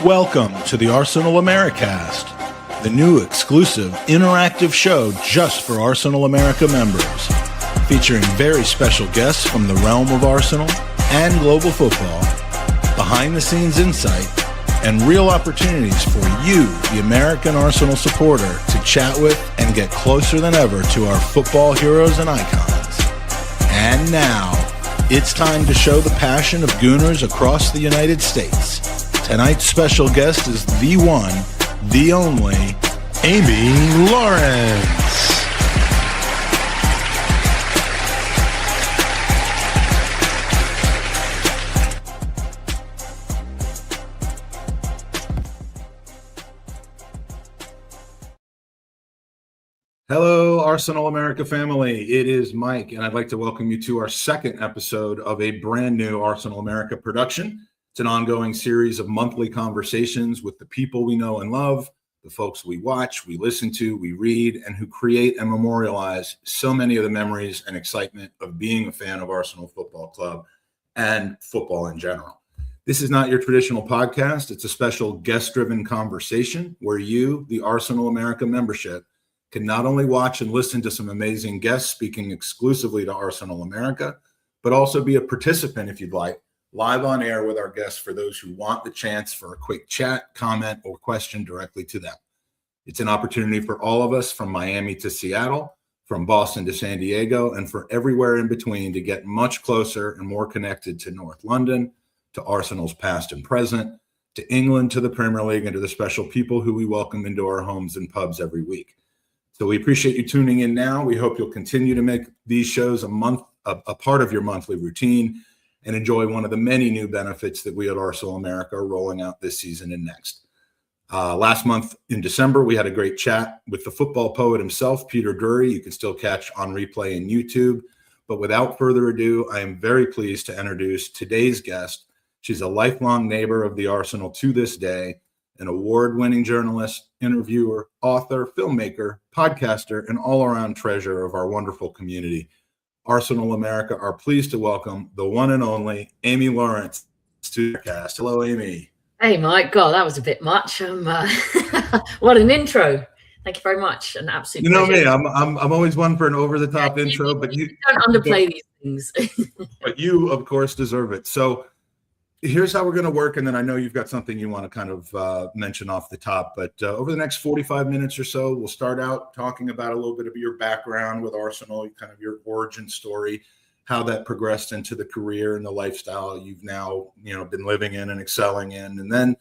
Welcome to the Arsenal Ameri-cast, the new exclusive interactive show just for Arsenal America members, featuring very special guests from the realm of Arsenal and global football, behind-the-scenes insight, and real opportunities for you, the American Arsenal supporter, to chat with and get closer than ever to our football heroes and icons. And now, it's time to show the passion of Gooners across the United States. Tonight's special guest is the one, the only, Amy Lawrence. Hello, Arsenal America family. It is Mike, and I'd like to welcome you to our second episode of a brand new Arsenal America production. It's an ongoing series of monthly conversations with the people we know and love, the folks we watch, we listen to, we read, and who create and memorialize so many of the memories and excitement of being a fan of Arsenal Football Club and football in general. This is not your traditional podcast. It's a special guest-driven conversation where you, the Arsenal America membership, can not only watch and listen to some amazing guests speaking exclusively to Arsenal America, but also be a participant, if you'd like, live on air with our guests for those who want the chance for a quick chat, comment, or question directly to them. It's an opportunity for all of us from Miami to Seattle, from Boston to San Diego, and for everywhere in between to get much closer and more connected to North London, to Arsenal's past and present, to England, to the Premier League, and to the special people who we welcome into our homes and pubs every week. So we appreciate you tuning in now. We hope you'll continue to make these shows a part of your monthly routine and enjoy one of the many new benefits that we at Arsenal America are rolling out this season and next. Last month in December, we had a great chat with the football poet himself, Peter Drury. You can still catch on replay in YouTube. But without further ado, I am very pleased to introduce today's guest. She's a lifelong neighbor of the Arsenal to this day, an award-winning journalist, interviewer, author, filmmaker, podcaster, and all-around treasure of our wonderful community. Arsenal America are pleased to welcome the one and only Amy Lawrence to the cast. Hello, Amy. Hey, Mike. God, that was a bit much. What an intro. Thank you very much. An absolute pleasure. Me, I'm always one for an over-the-top intro, but you don't underplay these things. But you, of course, deserve it. So here's how we're going to work, and then I know you've got something you want to kind of mention off the top, but over the next 45 minutes or so, we'll start out talking about a little bit of your background with Arsenal, kind of your origin story, how that progressed into the career and the lifestyle you've now, been living in and excelling in. And then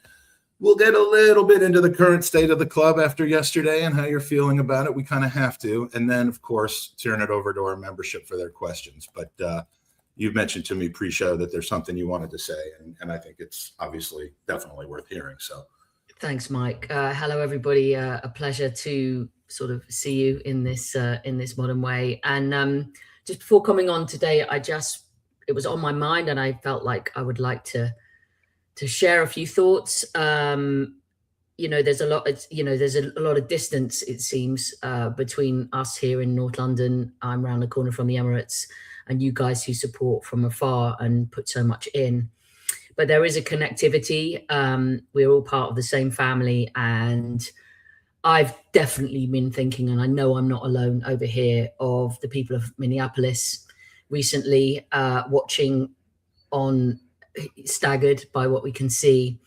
we'll get a little bit into the current state of the club after yesterday and how you're feeling about it. We kind of have to. And then, of course, turn it over to our membership for their questions. But you've mentioned to me pre-show that there's something you wanted to say, and I think it's obviously definitely worth hearing. So, thanks, Mike. Hello, everybody. A pleasure to sort of see you in this modern way. And just before coming on today, it was on my mind, and I felt like I would like to share a few thoughts. There's a lot. There's a lot of distance, it seems, between us here in North London. I'm around the corner from the Emirates, and you guys who support from afar and put so much in. But there is a connectivity. We're all part of the same family. And I've definitely been thinking, and I know I'm not alone over here, of the people of Minneapolis recently, watching on, staggered by what we can see,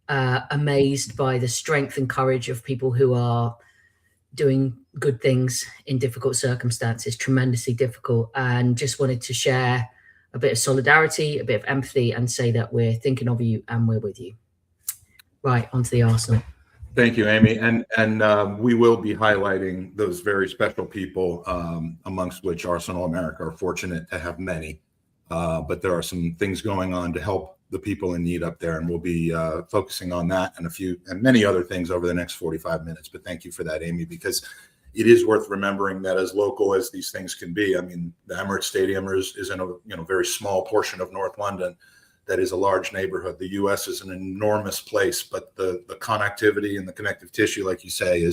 amazed by the strength and courage of people who are doing good things in difficult circumstances, tremendously difficult, and just wanted to share a bit of solidarity, a bit of empathy, and say that we're thinking of you and we're with you. Right, onto the Arsenal. Thank you, Amy. And we will be highlighting those very special people, amongst which Arsenal America are fortunate to have many. But there are some things going on to help the people in need up there, and we'll be focusing on that and many other things over the next 45 minutes. But thank you for that, Amy, because it is worth remembering that as local as these things can be, I mean, the Emirates Stadium is in a very small portion of North London. That is a large neighborhood. The U.S. is an enormous place, but the connectivity and the connective tissue, like you say,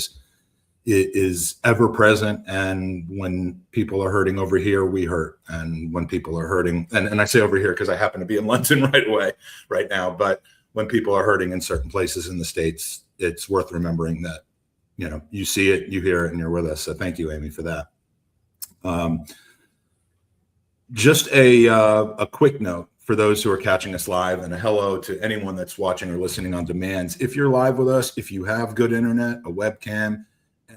is ever present. And when people are hurting over here, we hurt. And when people are hurting, and I say over here because I happen to be in London right now, but when people are hurting in certain places in the States, it's worth remembering that, you see it, you hear it, and you're with us. So thank you, Amy, for that. Just a quick note for those who are catching us live, and a hello to anyone that's watching or listening on demand. If you're live with us, if you have good internet, a webcam,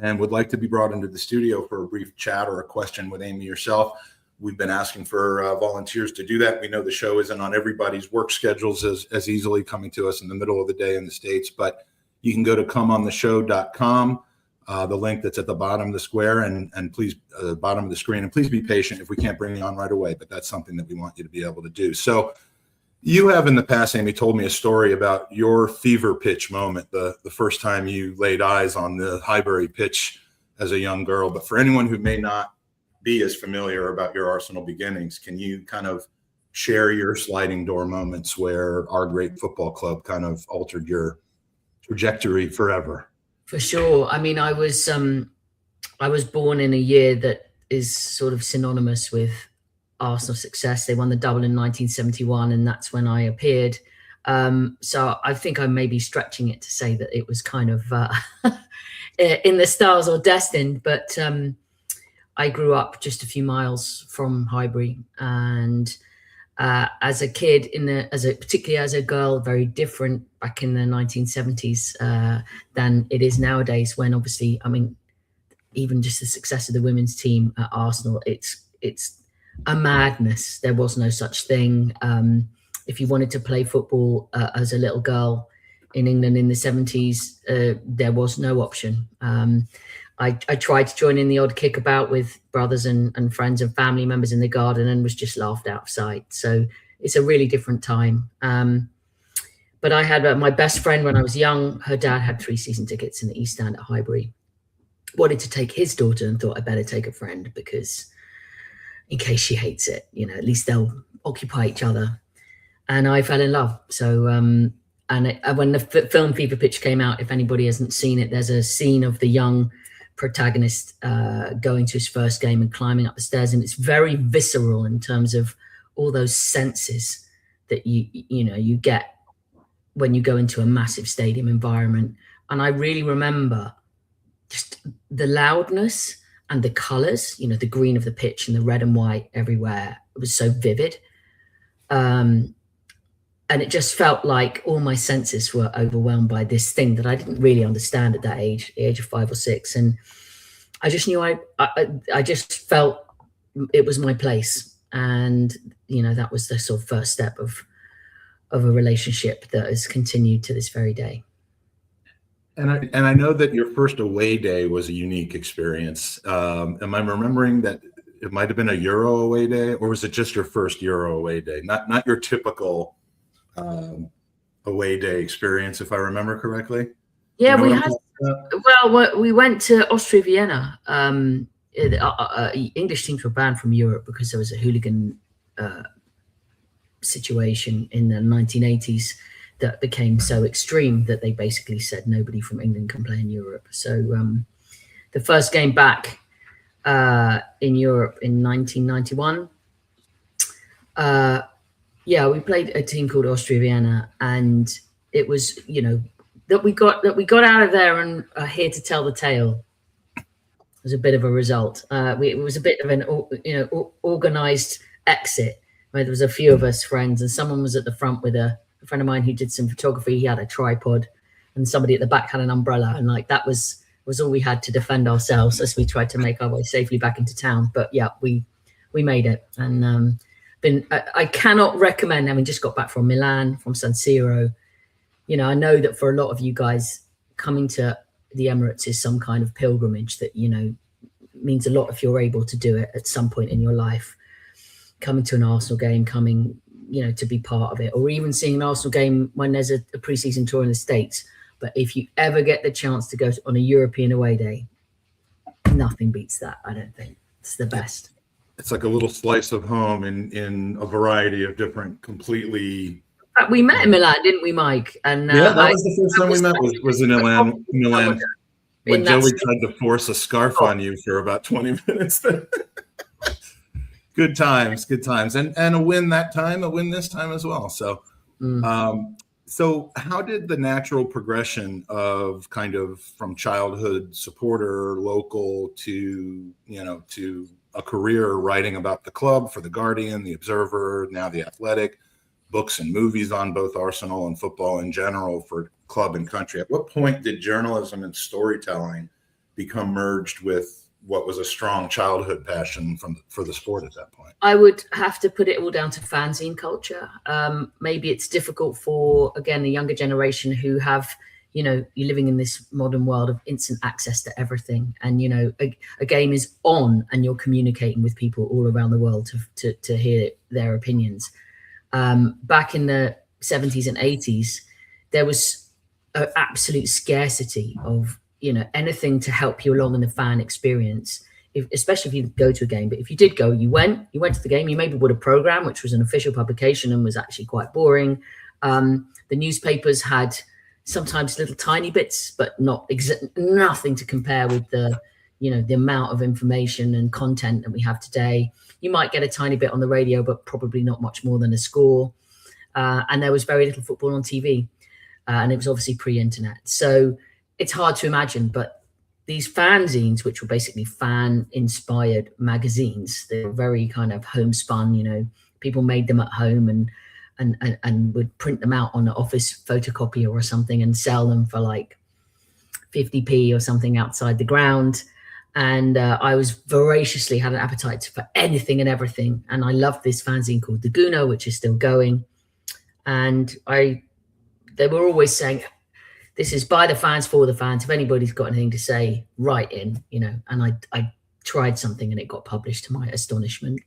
and would like to be brought into the studio for a brief chat or a question with Amy yourself, we've been asking for volunteers to do that. We know the show isn't on everybody's work schedules as easily coming to us in the middle of the day in the States, but you can go to comeontheshow.com, the link that's at the bottom of the square, and please, bottom of the screen, and please be patient if we can't bring you on right away, but that's something that we want you to be able to do. So you have in the past, Amy, told me a story about your fever pitch moment, the first time you laid eyes on the Highbury pitch as a young girl. But for anyone who may not be as familiar about your Arsenal beginnings, can you kind of share your sliding door moments where our great football club kind of altered your trajectory forever? For sure. I mean, I was born in a year that is sort of synonymous with Arsenal success. They won the double in 1971, and that's when I appeared. So I think I may be stretching it to say that it was kind of in the stars or destined. But I grew up just a few miles from Highbury, and as a kid, particularly as a girl, very different back in the 1970s than it is nowadays. When obviously, I mean, even just the success of the women's team at Arsenal, it's a madness. There was no such thing. If you wanted to play football as a little girl in England in the 70s, there was no option. I tried to join in the odd kickabout with brothers and friends and family members in the garden and was just laughed out of sight. So it's a really different time. But I had my best friend when I was young. Her dad had 3 season tickets in the East Stand at Highbury. Wanted to take his daughter and thought I better take a friend because in case she hates it, at least they'll occupy each other. And I fell in love. So, when the film Fever Pitch came out, if anybody hasn't seen it, there's a scene of the young protagonist going to his first game and climbing up the stairs. And it's very visceral in terms of all those senses that you get when you go into a massive stadium environment. And I really remember just the loudness and the colors, the green of the pitch and the red and white everywhere. It was so vivid. And it just felt like all my senses were overwhelmed by this thing that I didn't really understand at that age, the age of 5 or 6. And I just knew I just felt it was my place. And, that was the sort of first step of a relationship that has continued to this very day. And I know that your first away day was a unique experience. Am I remembering that it might have been a Euro away day, or was it just your first Euro away day? Not your typical away day experience, if I remember correctly. Yeah, we went to Austria Vienna. English teams were banned from Europe because there was a hooligan situation in the 1980s that became so extreme that they basically said nobody from England can play in Europe. So the first game back in Europe in 1991, we played a team called Austria Vienna, and it was that we got out of there and are here to tell the tale. It was a bit of a result. It was a bit of an organized exit where there was a few of us friends, and someone was at the front with a friend of mine who did some photography. He had a tripod, and somebody at the back had an umbrella, and that was all we had to defend ourselves as we tried to make our way safely back into town. But yeah, we made it, and I cannot recommend, having just got back from Milan, from San Siro. I know that for a lot of you guys, coming to the Emirates is some kind of pilgrimage that means a lot if you're able to do it at some point in your life. Coming to an Arsenal game, to be part of it, or even seeing an Arsenal game when there's a pre-season tour in the States. But if you ever get the chance to go on a European away day, nothing beats that. I don't think it's the best. It's like a little slice of home in a variety of different, completely. We met in Milan, didn't we, Mike? And that was the first time we met. Was in Milan. When Joey tried to force a scarf on you for about 20 minutes. Good times, and a win that time, a win this time as well. So, So how did the natural progression of kind of from childhood supporter, local to, to a career writing about the club for The Guardian, The Observer, now The Athletic, books and movies on both Arsenal and football in general for club and country? At what point did journalism and storytelling become merged with what was a strong childhood passion for the sport at that point? I would have to put it all down to fanzine culture. Maybe it's difficult for, again, the younger generation who have, you're living in this modern world of instant access to everything. And, a game is on and you're communicating with people all around the world to hear their opinions. Back in the 70s and 80s, there was an absolute scarcity of, anything to help you along in the fan experience, especially if you go to a game. But if you did go, you went to the game, you maybe would have program, which was an official publication and was actually quite boring. The newspapers had sometimes little tiny bits, but nothing to compare with the amount of information and content that we have today. You might get a tiny bit on the radio, but probably not much more than a score. And there was very little football on TV. And it was obviously pre-internet. So it's hard to imagine, but these fanzines, which were basically fan-inspired magazines, they were very kind of homespun. People made them at home and would print them out on an office photocopier or something and sell them for like 50p or something outside the ground. And I was voraciously had an appetite for anything and everything. And I loved this fanzine called The Gooner, which is still going. And they were always saying, this is by the fans, for the fans. If anybody's got anything to say, write in, and I tried something and it got published to my astonishment.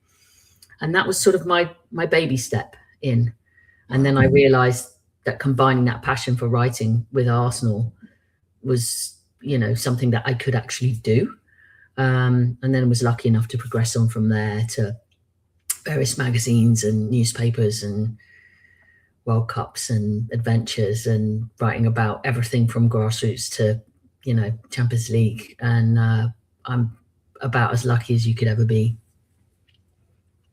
And that was sort of my baby step in. And then I realized that combining that passion for writing with Arsenal was, something that I could actually do. And then was lucky enough to progress on from there to various magazines and newspapers and World Cups and adventures and writing about everything from grassroots to, Champions League. And I'm about as lucky as you could ever be.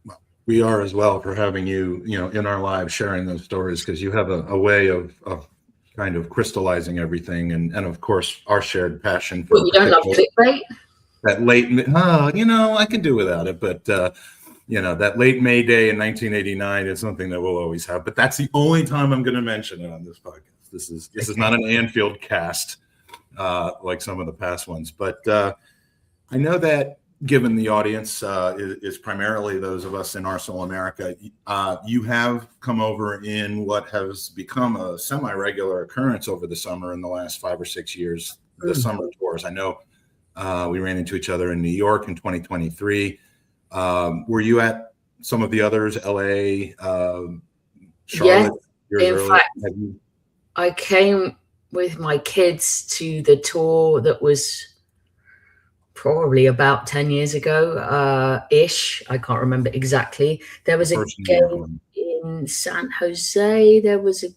Well, we are as well for having you, in our lives sharing those stories, because you have a way of kind of crystallizing everything. And of course, our shared passion for— Well, you don't love clickbait? That late, I could do without it, but that late May Day in 1989 is something that we'll always have. But that's the only time I'm going to mention it on this podcast. This is not an Anfield cast like some of the past ones. But I know that given the audience is primarily those of us in Arsenal America, you have come over in what has become a semi-regular occurrence over the summer in the last 5 or 6 years, the summer tours. I know we ran into each other in New York in 2023. Were you at some of the others, LA, Charlotte? Yeah, in fact, I came with my kids to the tour that was probably about 10 years ago, ish. I can't remember exactly. There was a game in San Jose. There was a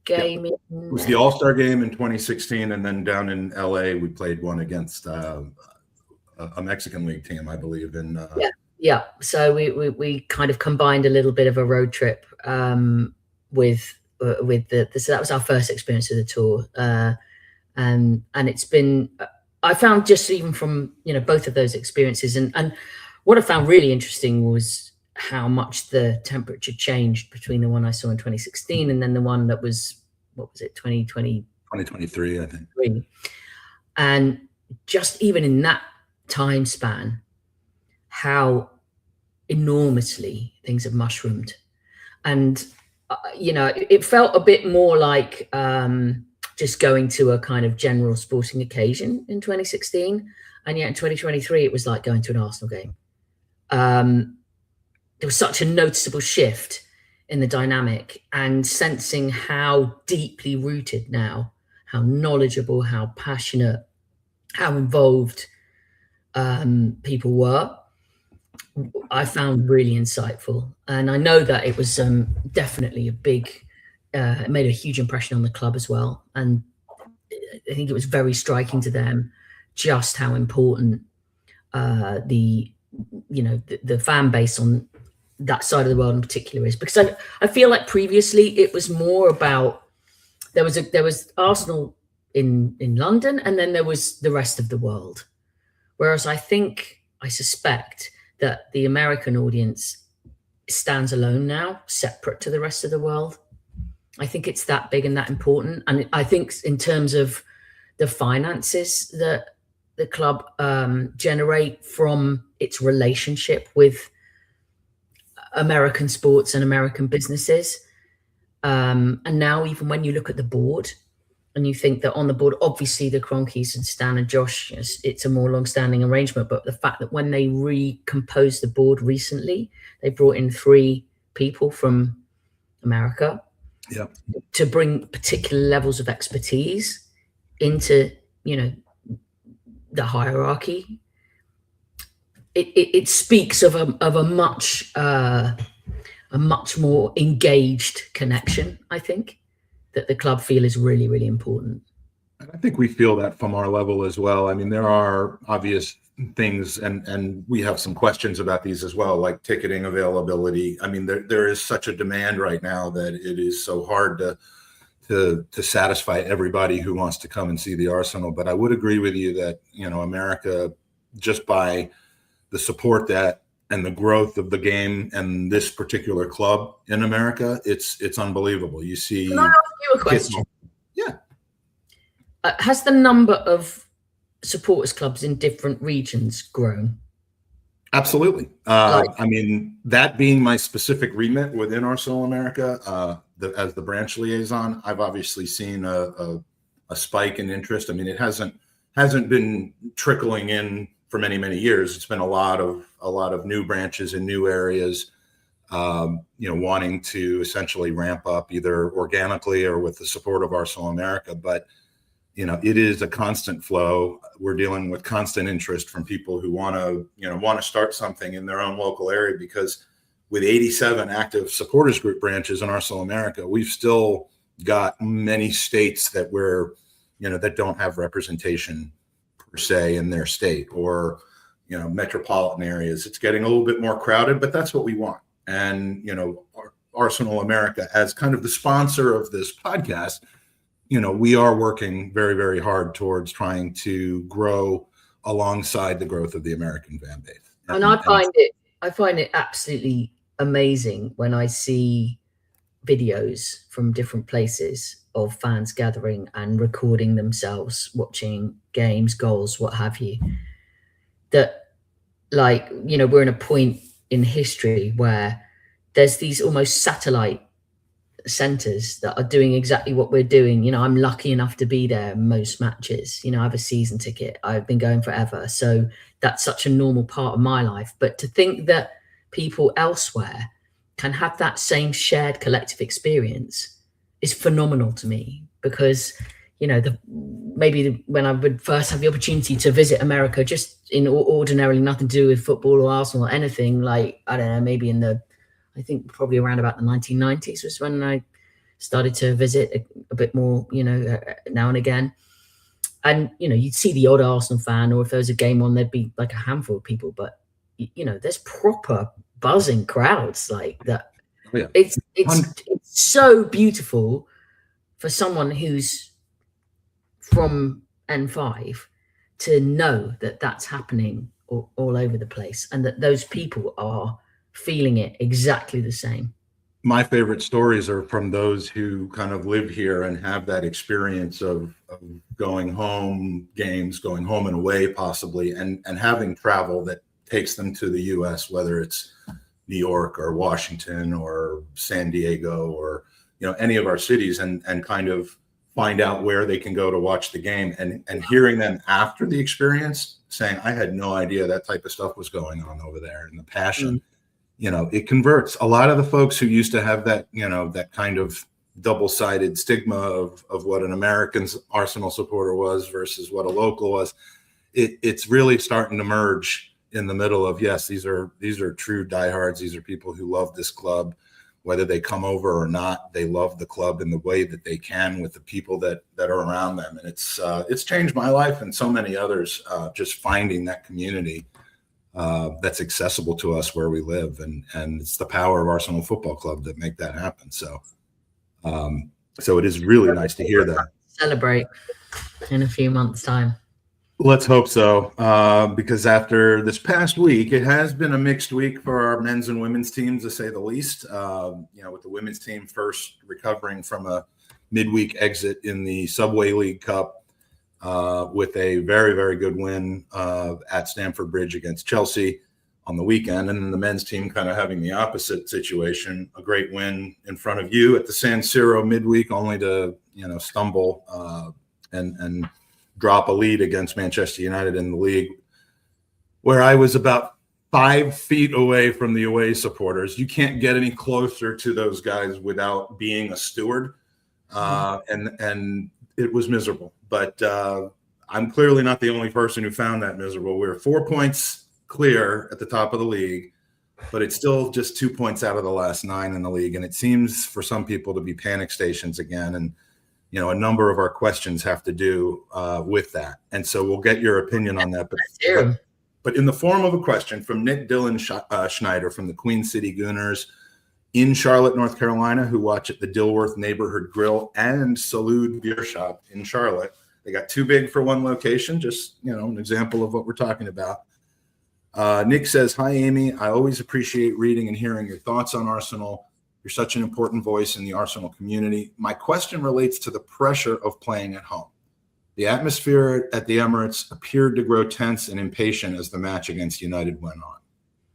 game in— It was the All-Star game in 2016, and then down in LA we played one against a Mexican league team, I believe. Yeah. So we kind of combined a little bit of a road trip with so that was our first experience of the tour, and it's been— I found just even from both of those experiences, and what I found really interesting was how much the temperature changed between the one I saw in 2016 and then the one that was, what was it, 2023, I think. And just even in that time span, how enormously things have mushroomed. And, it felt a bit more like just going to a kind of general sporting occasion in 2016. And yet in 2023, it was like going to an Arsenal game. There was such a noticeable shift in the dynamic, and sensing how deeply rooted now, how knowledgeable, how passionate, how involved people were, I found really insightful. And I know that it was definitely it made a huge impression on the club as well. And I think it was very striking to them just how important the fan base on that side of the world in particular is. Because I feel like previously it was more about there was Arsenal in London, and then there was the rest of the world. Whereas I suspect that the American audience stands alone now, separate to the rest of the world. I think it's that big and that important. And I think in terms of the finances that the club generate from its relationship with American sports and American businesses. And now even when you look at the board and you think that on the board, obviously the Cronkies and Stan and Josh, it's a more long-standing arrangement, but the fact that when they recomposed the board recently, they brought in 3 people from America to bring particular levels of expertise into, the hierarchy. It speaks of a much more engaged connection, I think, that the club feel is really, really important. I think we feel that from our level as well. I mean, there are obvious things, and we have some questions about these as well, like ticketing availability. I mean, there is such a demand right now that it is so hard to satisfy everybody who wants to come and see the Arsenal. But I would agree with you that, America, just by the support that and the growth of the game and this particular club in America, it's unbelievable. You see. Can I ask you a question? Yeah. Has the number of supporters clubs in different regions grown? Absolutely. I mean, that being my specific remit within Arsenal America, as the branch liaison, I've obviously seen a spike in interest. I mean, it hasn't been trickling in for many, many years. It's been a lot of new branches in new areas, wanting to essentially ramp up either organically or with the support of Arsenal America. But it is a constant flow. We're dealing with constant interest from people who want to start something in their own local area, because with 87 active supporters group branches in Arsenal America, we've still got many states that that don't have representation per se in their state, or metropolitan areas. It's getting a little bit more crowded, but that's what we want. And Arsenal America, as kind of the sponsor of this podcast, we are working very, very hard towards trying to grow alongside the growth of the American fan base. And I find it absolutely amazing when I see videos from different places of fans gathering and recording themselves watching games, goals, what have you. That, we're in a point in history where there's these almost satellite centers that are doing exactly what we're doing. I'm lucky enough to be there most matches. I have a season ticket. I've been going forever. So that's such a normal part of my life. But to think that people elsewhere can have that same shared collective experience is phenomenal to me, because, when I would first have the opportunity to visit America, just in ordinarily nothing to do with football or Arsenal or anything, I don't know, maybe I think probably around about the 1990s was when I started to visit a bit more, now and again. And, you'd see the odd Arsenal fan, or if there was a game on, there'd be like a handful of people. But, there's proper buzzing crowds like that. Oh, yeah. It's so beautiful for someone who's from N5 to know that that's happening all over the place, and that those people are feeling it exactly the same. My favorite stories are from those who kind of live here and have that experience of going home games, going home and away possibly, and having travel that takes them to the US, whether it's New York or Washington or San Diego or, any of our cities, and kind of find out where they can go to watch the game, and hearing them after the experience saying, I had no idea that type of stuff was going on over there, and the passion. It converts a lot of the folks who used to have that, that kind of double-sided stigma of what an American Arsenal supporter was versus what a local was. It's really starting to merge in the middle of, yes, these are true diehards. These are people who love this club, whether they come over or not. They love the club in the way that they can with the people that are around them. And it's changed my life and so many others, just finding that community that's accessible to us where we live, and it's the power of Arsenal Football Club that make that happen. So So it is really nice to hear that. Celebrate in a few months' time. Let's hope so, because after this past week, it has been a mixed week for our men's and women's teams, to say the least. With the women's team first recovering from a midweek exit in the Subway League Cup with a very, very good win at Stamford Bridge against Chelsea on the weekend, and then the men's team kind of having the opposite situation, a great win in front of you at the San Siro midweek, only to stumble and drop a lead against Manchester United in the league, where I was about 5 feet away from the away supporters. You can't get any closer to those guys without being a steward, and it was miserable. But I'm clearly not the only person who found that miserable. We're 4 points clear at the top of the league, but it's still just 2 points out of the last 9 in the league, and it seems for some people to be panic stations again. And a number of our questions have to do with that. And so we'll get your opinion on that. But in the form of a question from Nick Dylan Schneider from the Queen City Gooners in Charlotte, North Carolina, who watch at the Dilworth Neighborhood Grill and Salud Beer Shop in Charlotte. They got too big for one location, just, an example of what we're talking about. Nick says, "Hi, Amy. I always appreciate reading and hearing your thoughts on Arsenal. You're such an important voice in the Arsenal community. My question relates to the pressure of playing at home. The atmosphere at the Emirates appeared to grow tense and impatient as the match against United went on.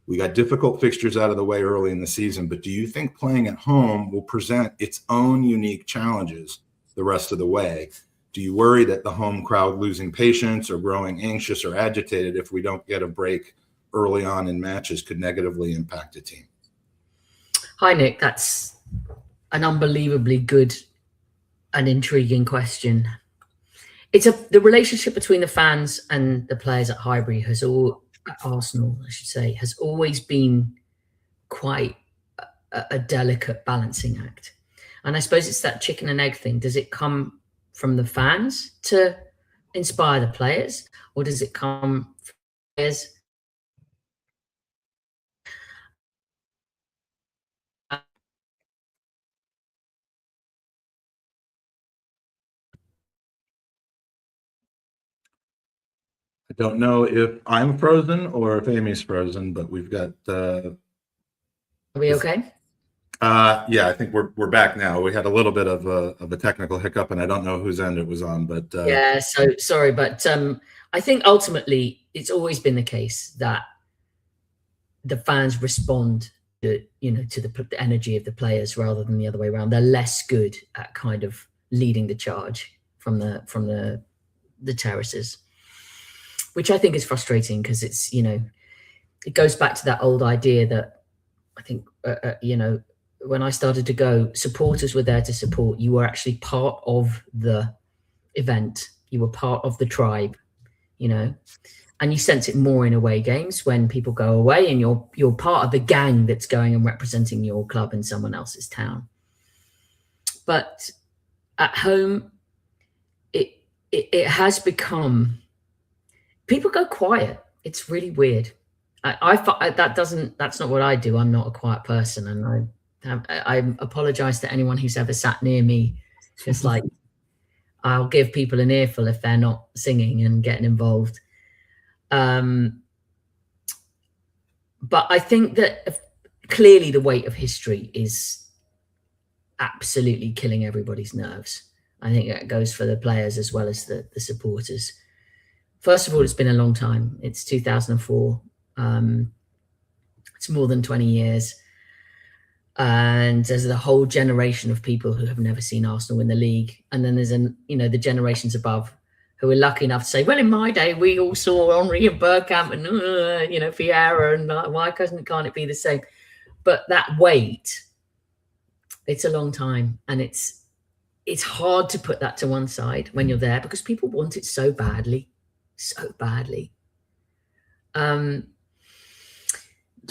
We got difficult fixtures out of the way early in the season, but do you think playing at home will present its own unique challenges the rest of the way? Do you worry that the home crowd losing patience or growing anxious or agitated if we don't get a break early on in matches could negatively impact a team?" Hi, Nick. That's an unbelievably good and intriguing question. The relationship between the fans and the players at Highbury at Arsenal, I should say, has always been quite a delicate balancing act. And I suppose it's that chicken and egg thing. Does it come from the fans to inspire the players, or does it come from the players? I don't know if I'm frozen or if Amy's frozen, but we've got. Are we okay? Yeah, I think we're back now. We had a little bit of a technical hiccup, and I don't know whose end it was on, but yeah. So sorry, but I think ultimately it's always been the case that the fans respond to the energy of the players rather than the other way around. They're less good at kind of leading the charge from the terraces, which I think is frustrating because it's it goes back to that old idea that I think when I started to go, supporters were there to support. You were actually part of the event. You were part of the tribe, and you sense it more in away games when people go away and you're part of the gang that's going and representing your club in someone else's town. But at home, it has become, people go quiet. It's really weird. That's not what I do. I'm not a quiet person, and I apologize to anyone who's ever sat near me. It's like I'll give people an earful if they're not singing and getting involved. But I think that clearly the weight of history is absolutely killing everybody's nerves. I think that goes for the players as well as the supporters. First of all, it's been a long time. It's 2004. It's more than 20 years. And there's a whole generation of people who have never seen Arsenal win the league. And then there's the generations above who are lucky enough to say, well, in my day, we all saw Henry and Bergkamp and, Vieira, and why can't it be the same? But that weight, it's a long time. And it's hard to put that to one side when you're there because people want it so badly. So badly. Do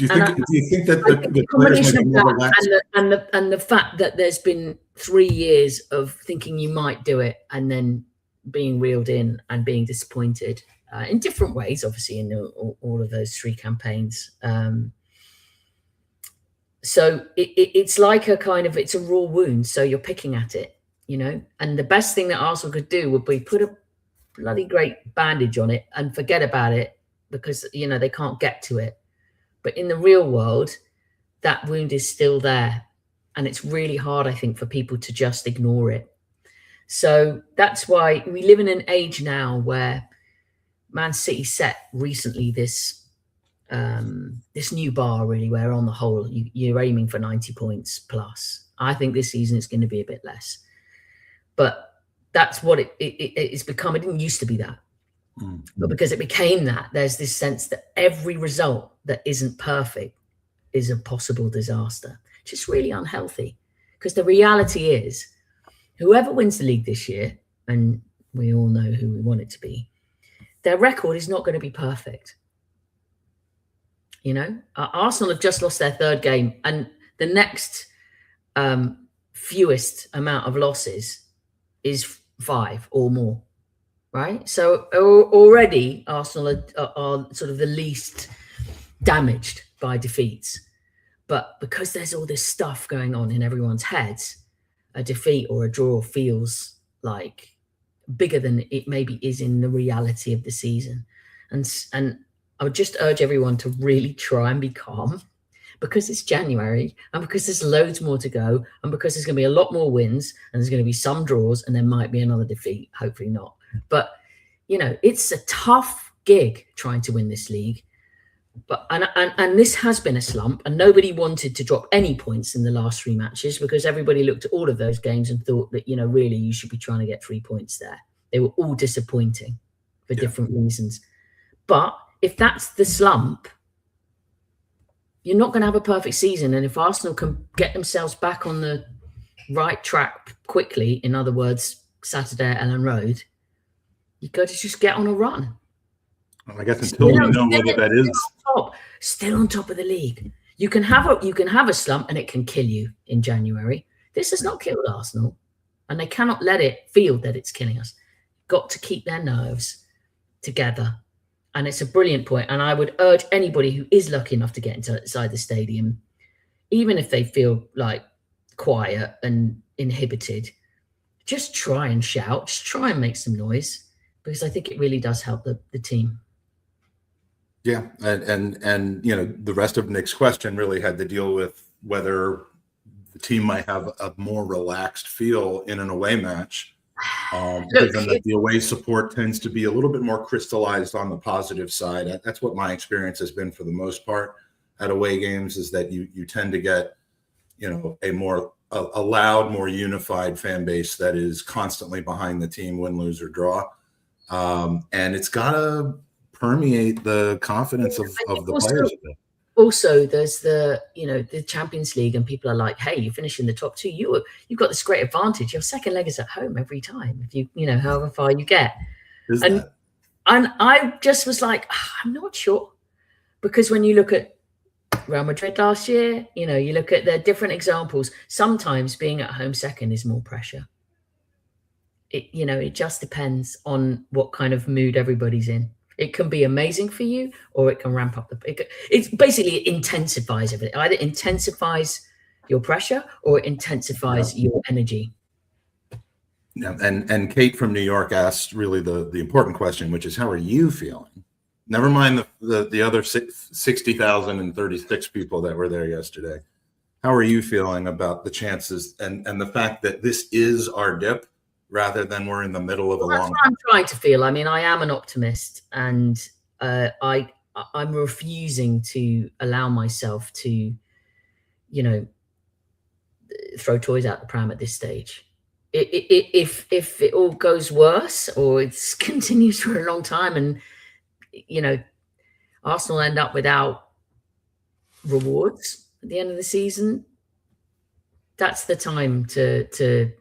you think that the combination of that and the fact that there's been 3 years of thinking you might do it and then being reeled in and being disappointed in different ways, obviously in all of those 3 campaigns. So it's like it's a raw wound. So you're picking at it you know, and the best thing that Arsenal could do would be put a bloody great bandage on it and forget about it, because, you know, they can't get to it. But in the real world, that wound is still there. And it's really hard, I think, for people to just ignore it. So that's why we live in an age now where Man City set recently this new bar, really, where on the whole you're aiming for 90 points plus. I think this season it's going to be a bit less, but that's what it's become. It didn't used to be that, but because it became that, there's this sense that every result that isn't perfect is a possible disaster, which is really unhealthy. Because the reality is, whoever wins the league this year, and we all know who we want it to be, their record is not going to be perfect. You know, Arsenal have just lost their third game, and the next fewest amount of losses is 5 or more, right? So already Arsenal are sort of the least damaged by defeats. But because there's all this stuff going on in everyone's heads, a defeat or a draw feels like bigger than it maybe is in the reality of the season. And I would just urge everyone to really try and be calm, because it's January and because there's loads more to go, and because there's going to be a lot more wins and there's going to be some draws and there might be another defeat, hopefully not. But, you know, it's a tough gig trying to win this league. But and this has been a slump, and nobody wanted to drop any points in the last 3 matches, because everybody looked at all of those games and thought that, you know, really you should be trying to get 3 points there. They were all disappointing for different reasons. But if that's the slump, you're not going to have a perfect season. And if Arsenal can get themselves back on the right track quickly, in other words, Saturday at Ellen Road, you've got to just get on a run. Well, I guess until we know whether that is still on top of the league. You can have a slump and it can kill you in January. This has not killed Arsenal, and they cannot let it feel that it's killing us. Got to keep their nerves together. And it's a brilliant point. And I would urge anybody who is lucky enough to get inside the stadium, even if they feel like quiet and inhibited, just try and shout, just try and make some noise, because I think it really does help the team. Yeah, and you know, the rest of Nick's question really had to deal with whether the team might have a more relaxed feel in an away match, given that the away support tends to be a little bit more crystallized on the positive side. That's what my experience has been for the most part at away games, is that you tend to get, you know, a loud, more unified fan base that is constantly behind the team, win, lose, or draw, and it's got to permeate the confidence of the players. Also, there's the Champions League, and people are like, hey, you finish in the top 2, you've got this great advantage. Your second leg is at home every time, if you know, however far you get. And I just was like, I'm not sure, because when you look at Real Madrid last year, you know, you look at the different examples, sometimes being at home second is more pressure. It just depends on what kind of mood everybody's in. It can be amazing for you, or it can ramp up it's basically, it intensifies everything. Either intensifies your pressure or it intensifies your energy. Yeah, and Kate from New York asked really the important question, which is, how are you feeling? Never mind the other 60,036 people that were there yesterday. How are you feeling about the chances and the fact that this is our dip, rather than we're in the middle of a long? That's what I'm trying to feel. I mean, I am an optimist, and I'm refusing to allow myself to, you know, throw toys out the pram at this stage. If it all goes worse, or it continues for a long time, and, you know, Arsenal end up without rewards at the end of the season, that's the time to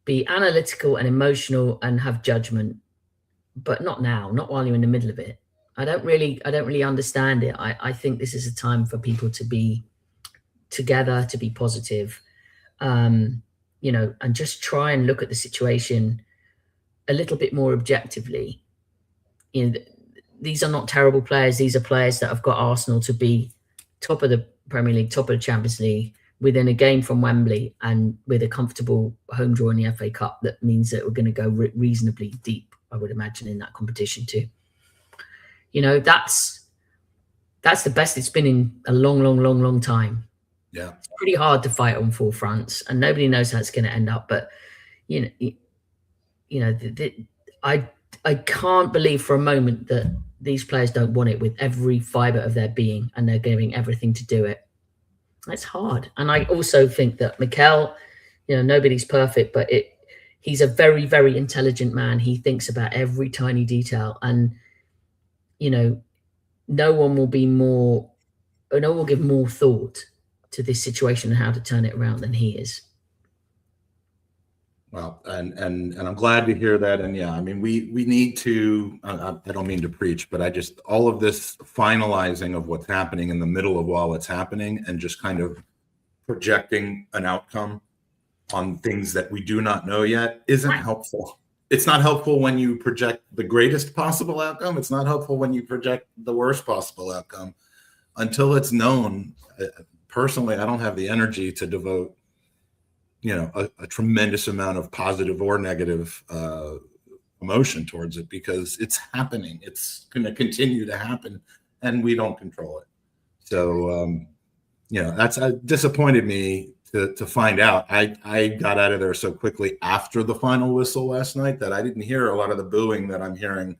be analytical and emotional and have judgment, but not now, not while you're in the middle of it. I don't really understand it. I think this is a time for people to be together, to be positive, you know, and just try and look at the situation a little bit more objectively. You know, these are not terrible players. These are players that have got Arsenal to be top of the Premier League, top of the Champions League, within a game from Wembley and with a comfortable home draw in the FA Cup, that means that we're going to go reasonably deep, I would imagine, in that competition too. You know, that's the best it's been in a long time. Yeah, it's pretty hard to fight on four fronts, and nobody knows how it's going to end up. But I can't believe for a moment that these players don't want it with every fiber of their being, and they're giving everything to do it. It's hard. And I also think that Mikel, nobody's perfect, but he's a very, very intelligent man. He thinks about every tiny detail, and no one will give more thought to this situation and how to turn it around than he is. Well, and I'm glad to hear that. And yeah, I mean, we need to, I don't mean to preach, but all of this finalizing of what's happening in the middle of while it's happening, and just kind of projecting an outcome on things that we do not know yet isn't helpful. It's not helpful when you project the greatest possible outcome. It's not helpful when you project the worst possible outcome until it's known. Personally, I don't have the energy to devote a tremendous amount of positive or negative emotion towards it, because it's happening. It's going to continue to happen, and we don't control it. So, that's disappointed me to find out. I got out of there so quickly after the final whistle last night that I didn't hear a lot of the booing that I'm hearing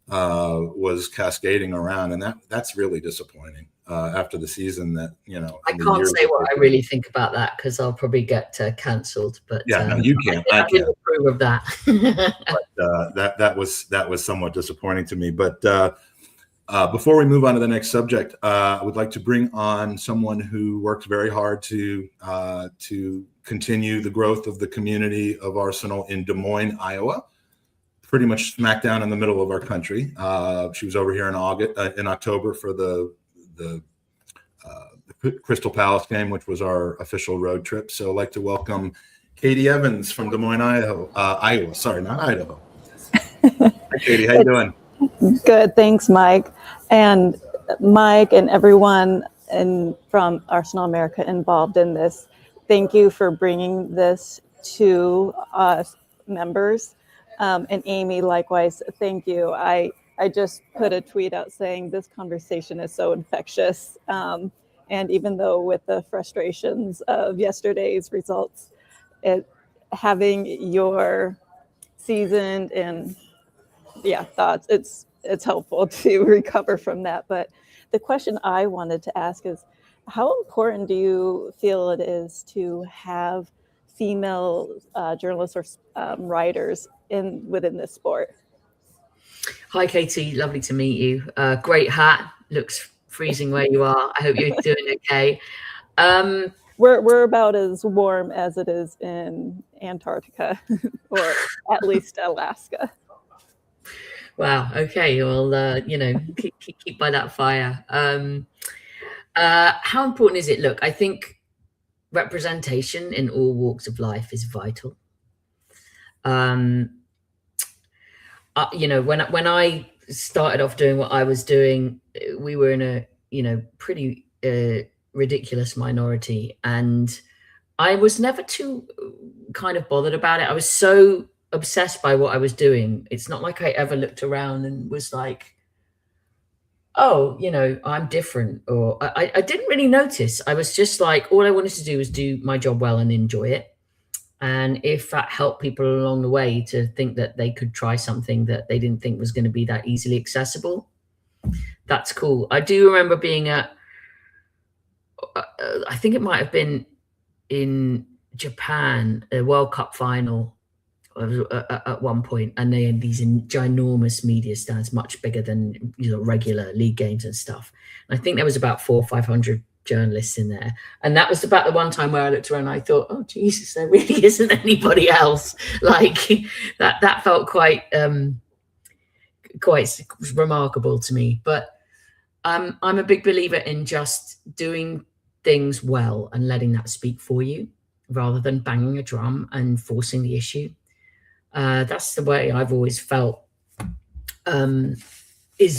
was cascading around, and that's really disappointing. After the season, that I can't say what I really think about that, because I'll probably get cancelled. But yeah, no, you can't. I can't approve of that. But that was somewhat disappointing to me. But before we move on to the next subject, I would like to bring on someone who works very hard to continue the growth of the community of Arsenal in Des Moines, Iowa. Pretty much smack down in the middle of our country. She was over here in October for the Crystal Palace game, which was our official road trip. So I'd like to welcome Katie Evans from Des Moines, Iowa. Sorry, not Idaho. Hi, Katie. How you doing? Good. Thanks, Mike. And Mike and everyone from Arsenal America involved in this, thank you for bringing this to us members. And Amy, likewise, thank you. I just put a tweet out saying this conversation is so infectious. And even though with the frustrations of yesterday's results, having your seasoned and thoughts, it's helpful to recover from that. But the question I wanted to ask is, how important do you feel it is to have female journalists or writers within this sport? Hi, Katie. Lovely to meet you. Great hat. Looks freezing where you are. I hope you're doing okay. We're about as warm as it is in Antarctica, or at least Alaska. Wow. Okay. Well, keep by that fire. How important is it? Look, I think representation in all walks of life is vital. When I started off doing what I was doing, we were in a pretty ridiculous minority, and I was never too kind of bothered about it. I was so obsessed by what I was doing. It's not like I ever looked around and was like, oh, I'm different, or I didn't really notice. I was just like, all I wanted to do was do my job well and enjoy it. And if that helped people along the way to think that they could try something that they didn't think was going to be that easily accessible, that's cool. I do remember being at, I think it might have been in Japan, a World Cup final at one point, and they had these ginormous media stands, much bigger than regular league games and stuff. And I think there was about 400 or 500 journalists in there, and that was about the one time where I looked around and I thought, oh Jesus, there really isn't anybody else. Like that felt quite remarkable to me. But I'm a big believer in just doing things well and letting that speak for you, rather than banging a drum and forcing the issue. That's the way I've always felt is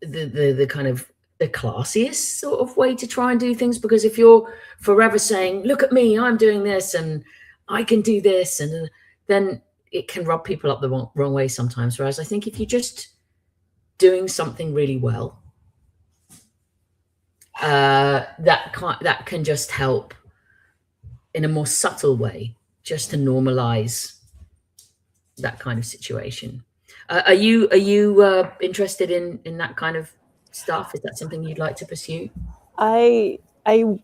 the kind of the classiest sort of way to try and do things, because if you're forever saying, look at me, I'm doing this and I can do this, and then it can rub people up the wrong way sometimes. Whereas I think if you're just doing something really well, that can just help in a more subtle way, just to normalize that kind of situation. Are you interested in that kind of stuff? Is that something you'd like to pursue? I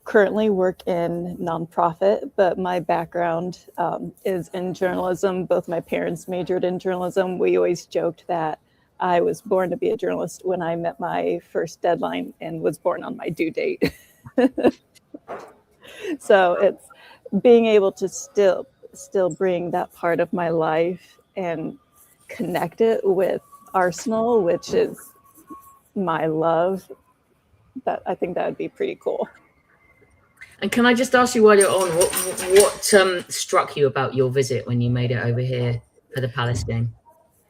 currently work in nonprofit, but my background is in journalism. Both my parents majored in journalism. We always joked that I was born to be a journalist when I met my first deadline and was born on my due date. So it's being able to still bring that part of my life and connect it with Arsenal, which is my love. That I think that would be pretty cool. And can I just ask you while you're on, what struck you about your visit when you made it over here for the Palace game?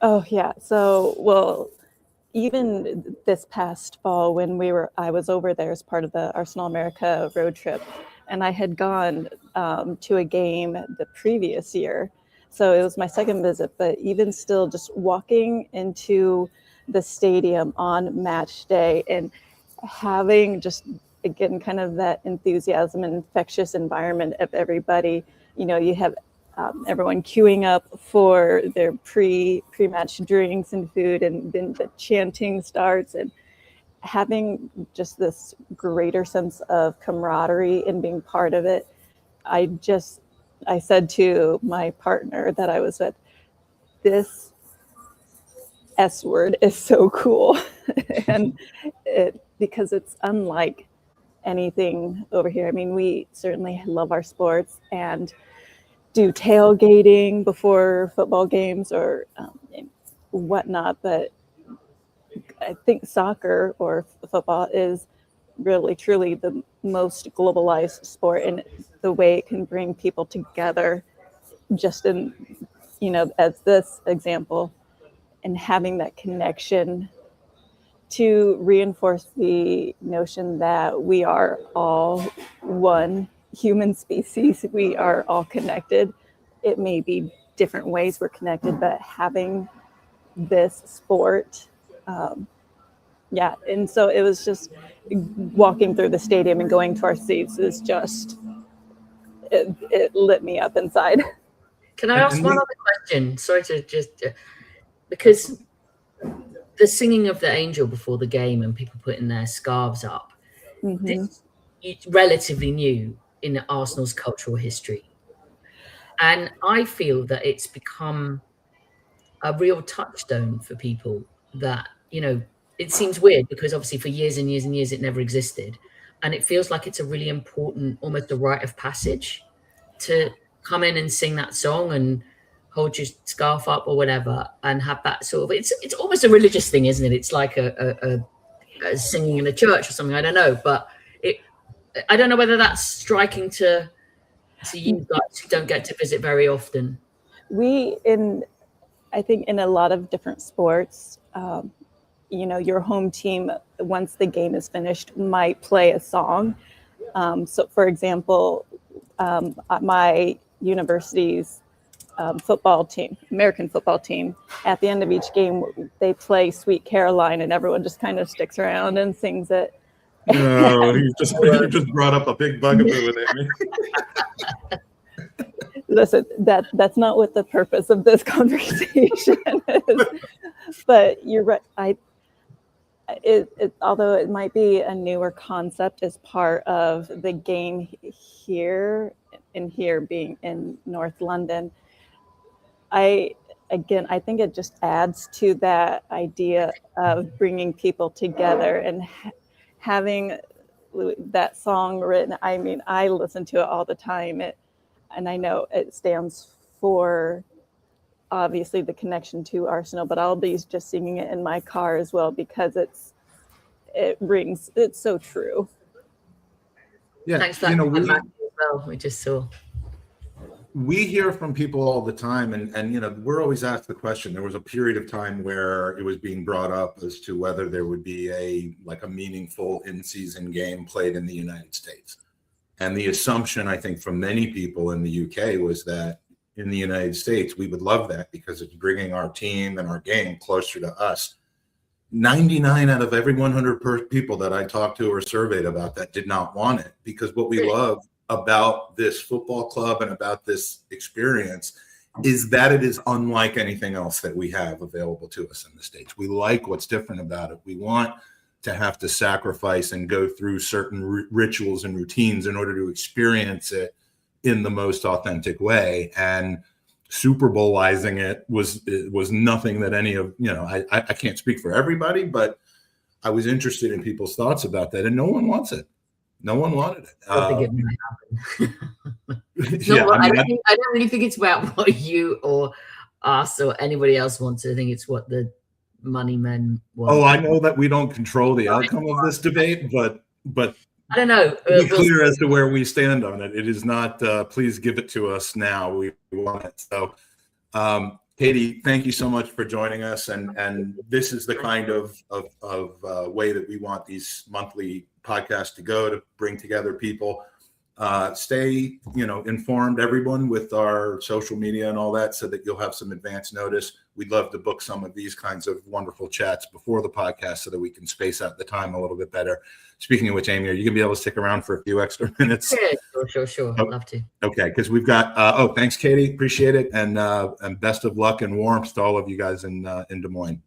Oh yeah, so well, even this past fall when I was over there as part of the Arsenal America road trip, and I had gone to a game the previous year. So it was my second visit, but even still, just walking into the stadium on match day and having just, again, kind of that enthusiasm and infectious environment of everybody. You know, you have everyone queuing up for their pre-match drinks and food, and then the chanting starts, and having just this greater sense of camaraderie and being part of it. I said to my partner that I was with, this S word is so cool. And because it's unlike anything over here. I mean, we certainly love our sports and do tailgating before football games or whatnot, but I think soccer or football is really truly the most globalized sport, and the way it can bring people together, just in, you know, as this example, and having that connection to reinforce the notion that we are all one human species. We are all connected. It may be different ways we're connected, but having this sport, yeah. And so it was just walking through the stadium and going to our seats is just, it lit me up inside. Can I ask one other question? Sorry to just, because the singing of the angel before the game and people putting their scarves up, this is relatively new in Arsenal's cultural history. And I feel that it's become a real touchstone for people that, you know, it seems weird because obviously for years and years and years it never existed. And it feels like it's a really important, almost a rite of passage to come in and sing that song and hold your scarf up or whatever and have that sort of, it's almost a religious thing, isn't it? It's like a singing in a church or something. I don't know, but I don't know whether that's striking to you guys who don't get to visit very often. I think in a lot of different sports, you know, your home team, once the game is finished, might play a song. So for example, my university's football team, American football team, at the end of each game, they play Sweet Caroline, and everyone just kind of sticks around and sings it. No, you just brought up a big bugaboo in me. Listen, that's not what the purpose of this conversation is. But you're right. Although it might be a newer concept as part of the game here, and here being in North London, I think it just adds to that idea of bringing people together and having that song written. I mean, I listen to it all the time. And I know it stands for obviously the connection to Arsenal, but I'll be just singing it in my car as well because it's so true. Yeah, thanks for that. We just saw. we hear from people all the time, and you know, we're always asked the question. There was a period of time where it was being brought up as to whether there would be a meaningful in-season game played in the United States. And the assumption, I think, from many people in the UK was that in the United States, we would love that because it's bringing our team and our game closer to us. 99 out of every 100 people that I talked to or surveyed about that did not want it, because what we love about this football club and about this experience is that it is unlike anything else that we have available to us in the States. We like what's different about it. We want to have to sacrifice and go through certain rituals and routines in order to experience it in the most authentic way. And Super Bowlizing it was nothing that any of, you know, I can't speak for everybody, but I was interested in people's thoughts about that, and no one wants it. No one wanted it. I don't think it might happen. Yeah, I don't really think it's about what you or us or anybody else wants. I think it's what the money men want. Oh, I know that we don't control the outcome of this debate, but I don't know. Be clear as to where we stand on it. It is not, please give it to us now. We want it. So, Katie, thank you so much for joining us. And this is the kind of way that we want these monthly podcasts to go, to bring together people. Stay, informed, everyone, with our social media and all that, so that you'll have some advance notice. We'd love to book some of these kinds of wonderful chats before the podcast so that we can space out the time a little bit better. Speaking of which, Amy, are you going to be able to stick around for a few extra minutes? Yeah, sure. I'd love to. Okay, because we've got, thanks, Katie. Appreciate it. And best of luck and warmth to all of you guys in Des Moines.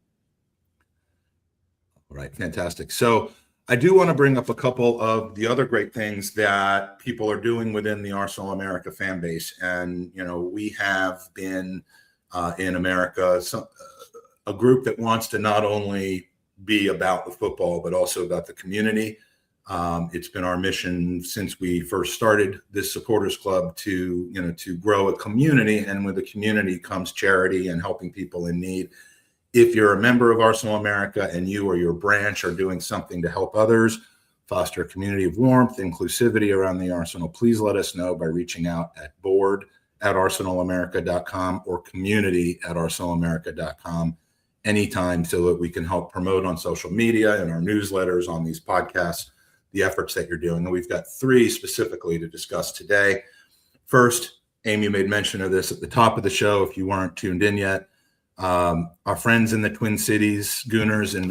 All right, fantastic. So I do want to bring up a couple of the other great things that people are doing within the Arsenal America fan base. And, we have been in America a group that wants to not only be about the football, but also about the community. It's been our mission since we first started this supporters club to grow a community, and with the community comes charity and helping people in need. If you're a member of Arsenal America and you or your branch are doing something to help others, foster a community of warmth, inclusivity around the Arsenal, please let us know by reaching out at board@arsenalamerica.com or community@arsenalamerica.com anytime, so that we can help promote on social media and our newsletters, on these podcasts, the efforts that you're doing. And we've got 3 specifically to discuss today. First, Amy made mention of this at the top of the show, if you weren't tuned in yet. Our friends in the Twin Cities, Gooners in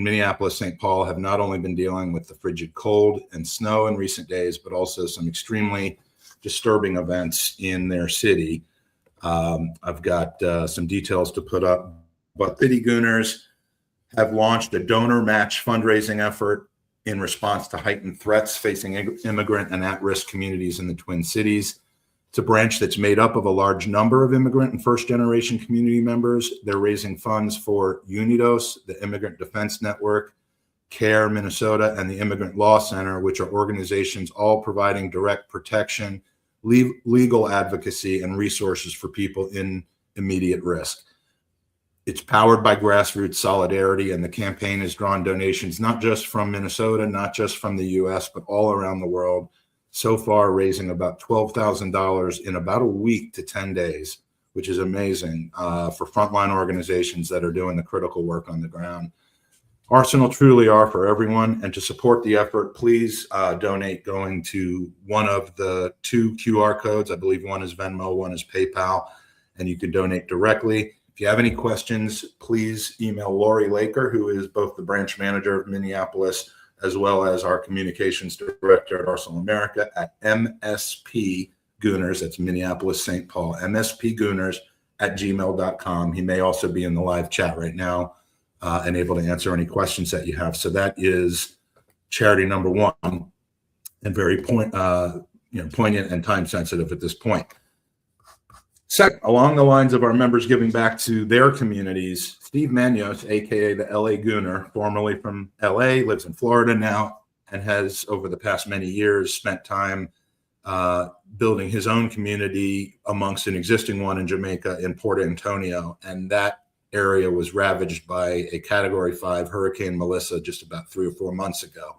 Minneapolis, St. Paul, have not only been dealing with the frigid cold and snow in recent days, but also some extremely disturbing events in their city. I've got some details to put up, but City Gooners have launched a donor match fundraising effort in response to heightened threats facing immigrant and at-risk communities in the Twin Cities. It's a branch that's made up of a large number of immigrant and first-generation community members. They're raising funds for Unidos, the Immigrant Defense Network, CARE Minnesota, and the Immigrant Law Center, which are organizations all providing direct protection, legal advocacy, and resources for people in immediate risk. It's powered by grassroots solidarity, and the campaign has drawn donations not just from Minnesota, not just from the U.S., but all around the world. So far, raising about $12,000 in about a week to 10 days, which is amazing for frontline organizations that are doing the critical work on the ground. Arsenal truly are for everyone, and to support the effort, please donate going to one of the 2 QR codes. I believe one is Venmo, one is PayPal, and you can donate directly. If you have any questions, please email Lori Laker, who is both the branch manager of Minneapolis as well as our communications director at Arsenal America, at MSPGooners, that's Minneapolis, St. Paul, MSPGooners@gmail.com. He may also be in the live chat right now and able to answer any questions that you have. So that is charity number 1, and very poignant and time sensitive at this point. Second, along the lines of our members giving back to their communities, Steve Manos, aka the LA Gooner, formerly from LA, lives in Florida now, and has over the past many years spent time building his own community amongst an existing one in Jamaica in Port Antonio. And that area was ravaged by a Category 5 Hurricane Melissa just about 3 or 4 months ago.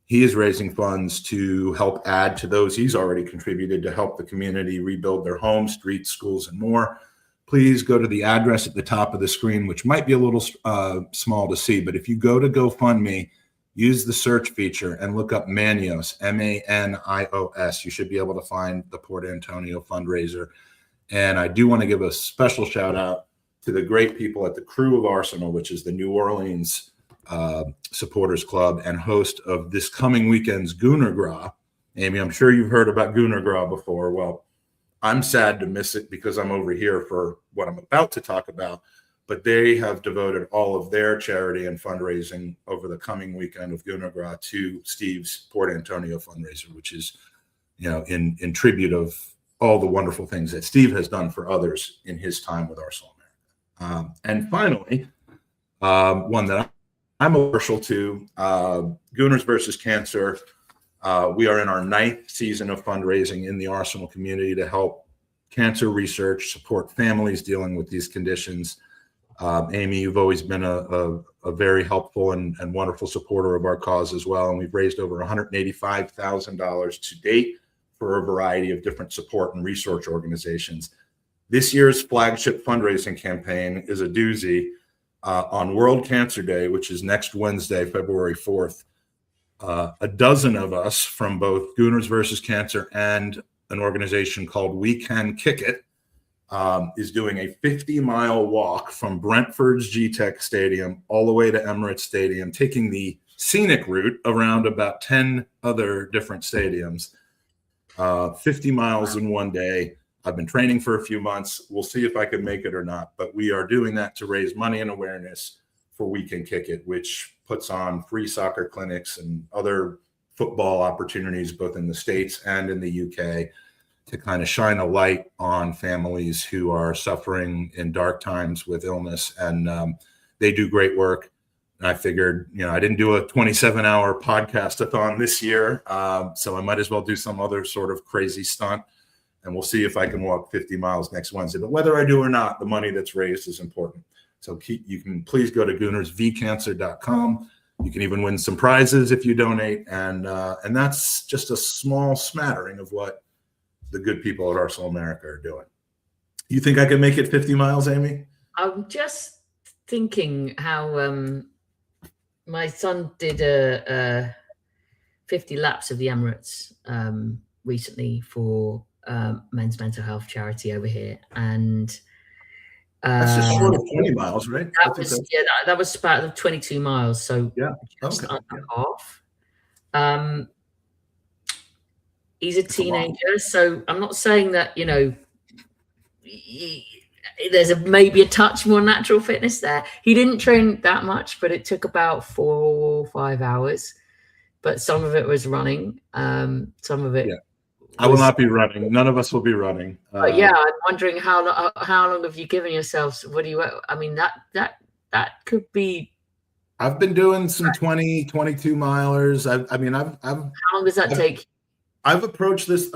He is raising funds to help add to those he's already contributed to help the community rebuild their homes, streets, schools, and more. Please go to the address at the top of the screen, which might be a little small to see, but if you go to GoFundMe, use the search feature and look up Manios, M-A-N-I-O-S. You should be able to find the Port Antonio fundraiser. And I do want to give a special shout out to the great people at the Crew of Arsenal, which is the New Orleans supporters club and host of this coming weekend's Goonerverse. Amy, I'm sure you've heard about Goonerverse before. Well, I'm sad to miss it because I'm over here for what I'm about to talk about, but they have devoted all of their charity and fundraising over the coming weekend of Goonerverse to Steve's Port Antonio fundraiser, which is, in tribute of all the wonderful things that Steve has done for others in his time with Arsenal America. And finally, one that I'm partial to, Gooners versus Cancer. We are in our 9th season of fundraising in the Arsenal community to help cancer research, support families dealing with these conditions. Amy, you've always been a very helpful and wonderful supporter of our cause as well. And we've raised over $185,000 to date for a variety of different support and research organizations. This year's flagship fundraising campaign is a doozy. On World Cancer Day, which is next Wednesday, February 4th, a dozen of us from both Gooners versus Cancer and an organization called We Can Kick It is doing a 50-mile walk from Brentford's G-Tech Stadium all the way to Emirates Stadium, taking the scenic route around about 10 other different stadiums, 50 miles in one day. I've been training for a few months. We'll see if I can make it or not, but we are doing that to raise money and awareness for We Can Kick It, which puts on free soccer clinics and other football opportunities, both in the States and in the UK, to kind of shine a light on families who are suffering in dark times with illness. And they do great work. And I figured, I didn't do a 27-hour podcast-a-thon this year, so I might as well do some other sort of crazy stunt. And we'll see if I can walk 50 miles next Wednesday. But whether I do or not, the money that's raised is important. So you can please go to goonersvcancer.com. You can even win some prizes if you donate. And that's just a small smattering of what the good people at Arsenal America are doing. You think I can make it 50 miles, Amy? I'm just thinking how my son did a 50 laps of the Emirates recently for men's mental health charity over here, and that's just short of 20 miles, right? That was about 22 miles, so just under half. He's a teenager, so I'm not saying that there's maybe a touch more natural fitness there. He didn't train that much, but it took about 4 or 5 hours, but some of it was running, some of it I will not be running. None of us will be running. But I'm wondering how long have you given yourselves? What do you? I mean, that could be. I've been doing some 20, 22 milers. I've. How long does that take? I've approached this.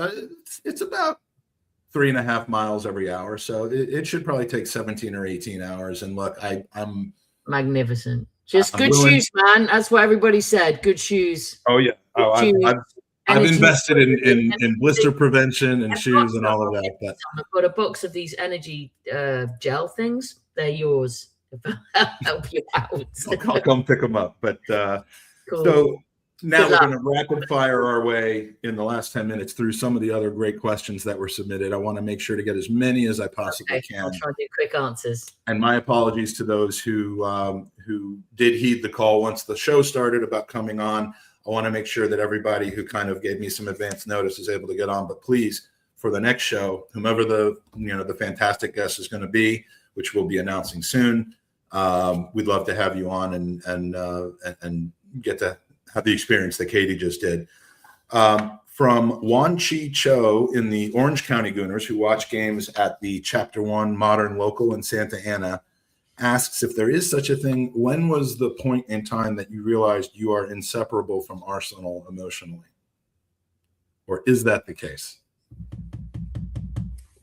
It's about 3.5 miles every hour, so it should probably take 17 or 18 hours. And look, I'm magnificent. Just good shoes, man. That's what everybody said. Good shoes. Oh yeah. I've invested in blister prevention and shoes and all of that. But I've got a box of these energy gel things. They're yours. Help you out. I'll come pick them up. But cool. So now we're going to rapid fire our way in the last 10 minutes through some of the other great questions that were submitted. I want to make sure to get as many as I possibly can. I'll try to do quick answers. And my apologies to those who did heed the call once the show started about coming on. I want to make sure that everybody who kind of gave me some advance notice is able to get on. But please, for the next show, whomever the fantastic guest is going to be, which we'll be announcing soon, we'd love to have you on and get to have the experience that Katie just did. From Wan Chi Cho in the Orange County Gooners, who watch games at the Chapter 1 Modern Local in Santa Ana, asks if there is such a thing. When was the point in time that you realized you are inseparable from Arsenal emotionally? Or is that the case?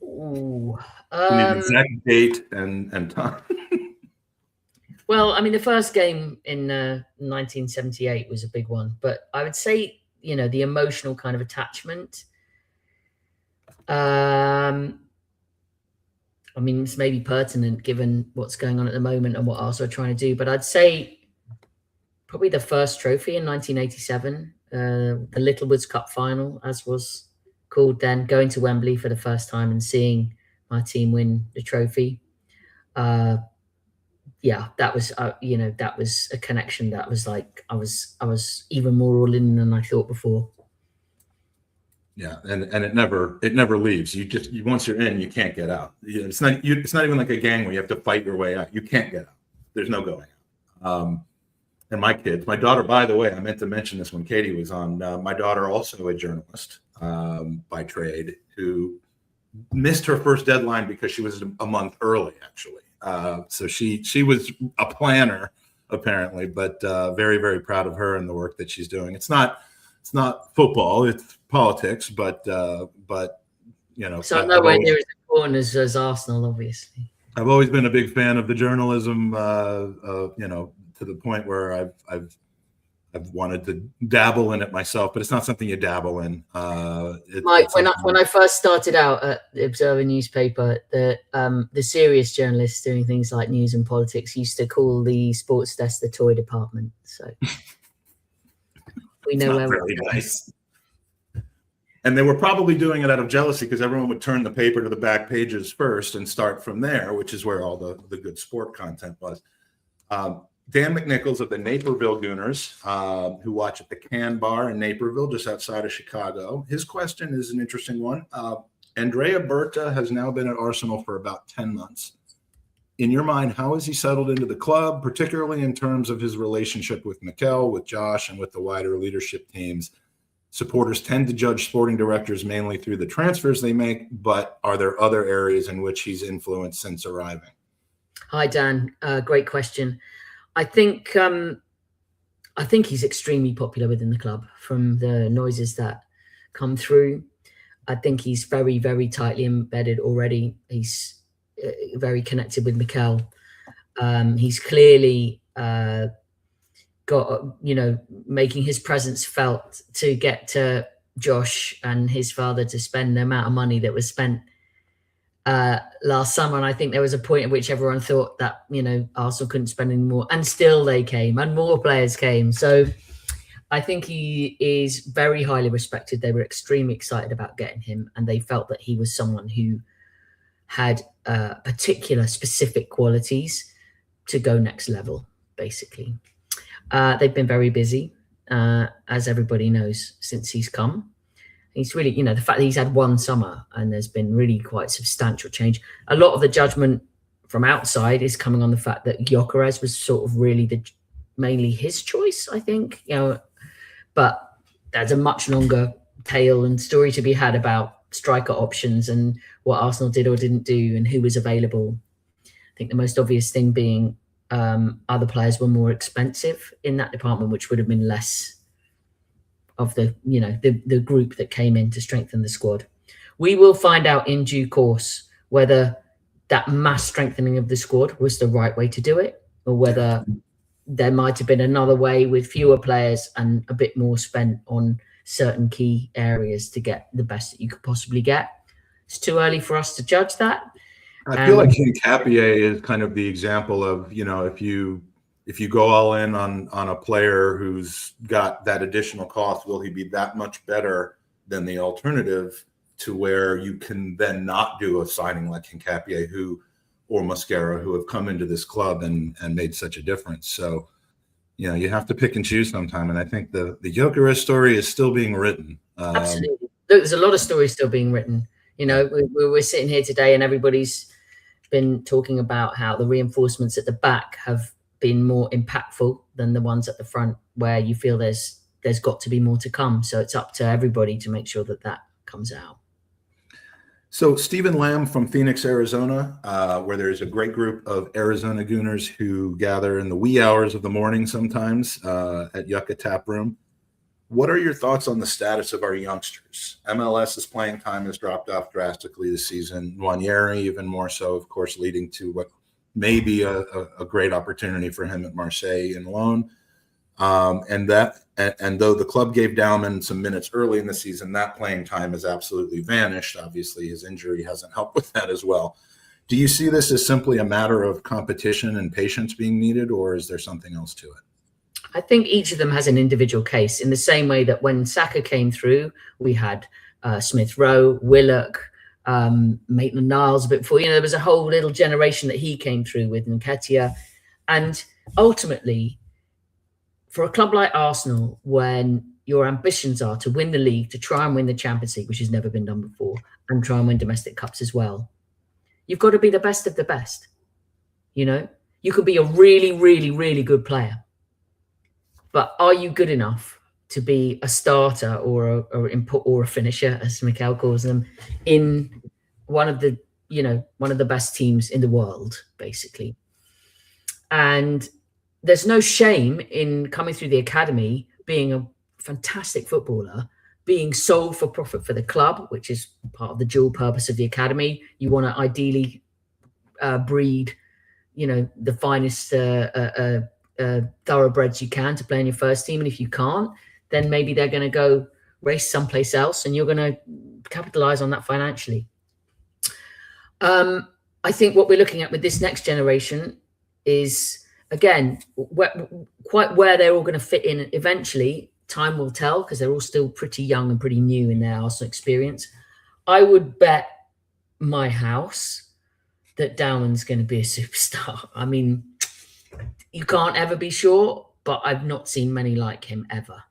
Ooh, exact date and time. Well, I mean, the first game in 1978 was a big one, but I would say, the emotional kind of attachment. I mean, it's maybe pertinent given what's going on at the moment and what Arsenal are trying to do, but I'd say probably the first trophy in 1987, the Littlewoods Cup final, as was called then, going to Wembley for the first time and seeing my team win the trophy. Yeah, that was that was a connection that was like I was even more all in than I thought before. Yeah, and it never leaves. You once you're in, you can't get out. It's not even like a gang where you have to fight your way out. You can't get out. There's no going out. And my kids, my daughter, by the way, I meant to mention this when Katie was on. My daughter, also a journalist by trade, who missed her first deadline because she was a month early, actually. So she was a planner apparently, but very, very proud of her and the work that she's doing. It's not football, it's politics, but so nowhere near as important as Arsenal, obviously. I've always been a big fan of the journalism, to the point where I've wanted to dabble in it myself, but it's not something you dabble in. Mike, when I first started out at the Observer newspaper, the serious journalists doing things like news and politics used to call the sports desk the toy department. So we know where we're going. Nice. And they were probably doing it out of jealousy because everyone would turn the paper to the back pages first and start from there, which is where all the good sport content was. Dan McNichols of the Naperville Gooners, who watch at the Can Bar in Naperville, just outside of Chicago. His question is an interesting one. Andrea Berta has now been at Arsenal for about 10 months. In your mind, how has he settled into the club, particularly in terms of his relationship with Mikel, with Josh, and with the wider leadership teams? Supporters tend to judge sporting directors mainly through the transfers they make, but are there other areas in which he's influenced since arriving? Hi, Dan. Great question. I think he's extremely popular within the club from the noises that come through. I think he's very, very tightly embedded already. He's very connected with Mikel. He's clearly got, making his presence felt to get to Josh and his father to spend the amount of money that was spent last summer. And I think there was a point at which everyone thought that, Arsenal couldn't spend any more, and still they came and more players came. So I think he is very highly respected. They were extremely excited about getting him, and they felt that he was someone who had particular specific qualities to go next level, basically. They've been very busy, as everybody knows, since he's come. He's really, the fact that he's had one summer and there's been really quite substantial change. A lot of the judgment from outside is coming on the fact that Gyökeres was sort of really mainly his choice, I think, but there's a much longer tale and story to be had about striker options and what Arsenal did or didn't do and who was available. I think the most obvious thing being other players were more expensive in that department, which would have been less of the group that came in to strengthen the squad. We will find out in due course whether that mass strengthening of the squad was the right way to do it, or whether there might have been another way with fewer players and a bit more spent on certain key areas to get the best that you could possibly get. It's too early for us to judge that. I feel like Hincapié is kind of the example of, if you go all in on a player who's got that additional cost, will he be that much better than the alternative, to where you can then not do a signing like Hincapié or Mosquera, who have come into this club and made such a difference. So, you have to pick and choose sometime. And I think the Gyökeres story is still being written. Absolutely. There's a lot of stories still being written. We're sitting here today and everybody's been talking about how the reinforcements at the back have been more impactful than the ones at the front, where you feel there's got to be more to come. So it's up to everybody to make sure that comes out. So Stephen Lamb from Phoenix, Arizona, where there's a great group of Arizona Gooners who gather in the wee hours of the morning sometimes at Yucca Tap Room. What are your thoughts on the status of our youngsters? MLS's playing time has dropped off drastically this season. Nwaneri even more so, of course, leading to what may be a great opportunity for him at Marseille in loan. And though the club gave Dowman some minutes early in the season, that playing time has absolutely vanished. Obviously, his injury hasn't helped with that as well. Do you see this as simply a matter of competition and patience being needed, or is there something else to it? I think each of them has an individual case, in the same way that when Saka came through, we had Smith Rowe, Willock, Maitland-Niles a bit before. There was a whole little generation that he came through with, Nketiah. And ultimately, for a club like Arsenal, when your ambitions are to win the league, to try and win the Champions League, which has never been done before, and try and win domestic cups as well, you've got to be the best of the best. You could be a really, really, really good player, but are you good enough to be a starter or a finisher, as Mikel calls them, in one of the best teams in the world, basically? And there's no shame in coming through the academy, being a fantastic footballer, being sold for profit for the club, which is part of the dual purpose of the academy. You want to ideally breed, the finest thoroughbreds you can to play in your first team. And if you can't, then maybe they're going to go race someplace else, and you're going to capitalize on that financially. I think what we're looking at with this next generation is, again, quite where they're all going to fit in eventually. Time will tell, because they're all still pretty young and pretty new in their Arsenal experience. I would bet my house that Dowman's going to be a superstar. I mean, you can't ever be sure, but I've not seen many like him ever.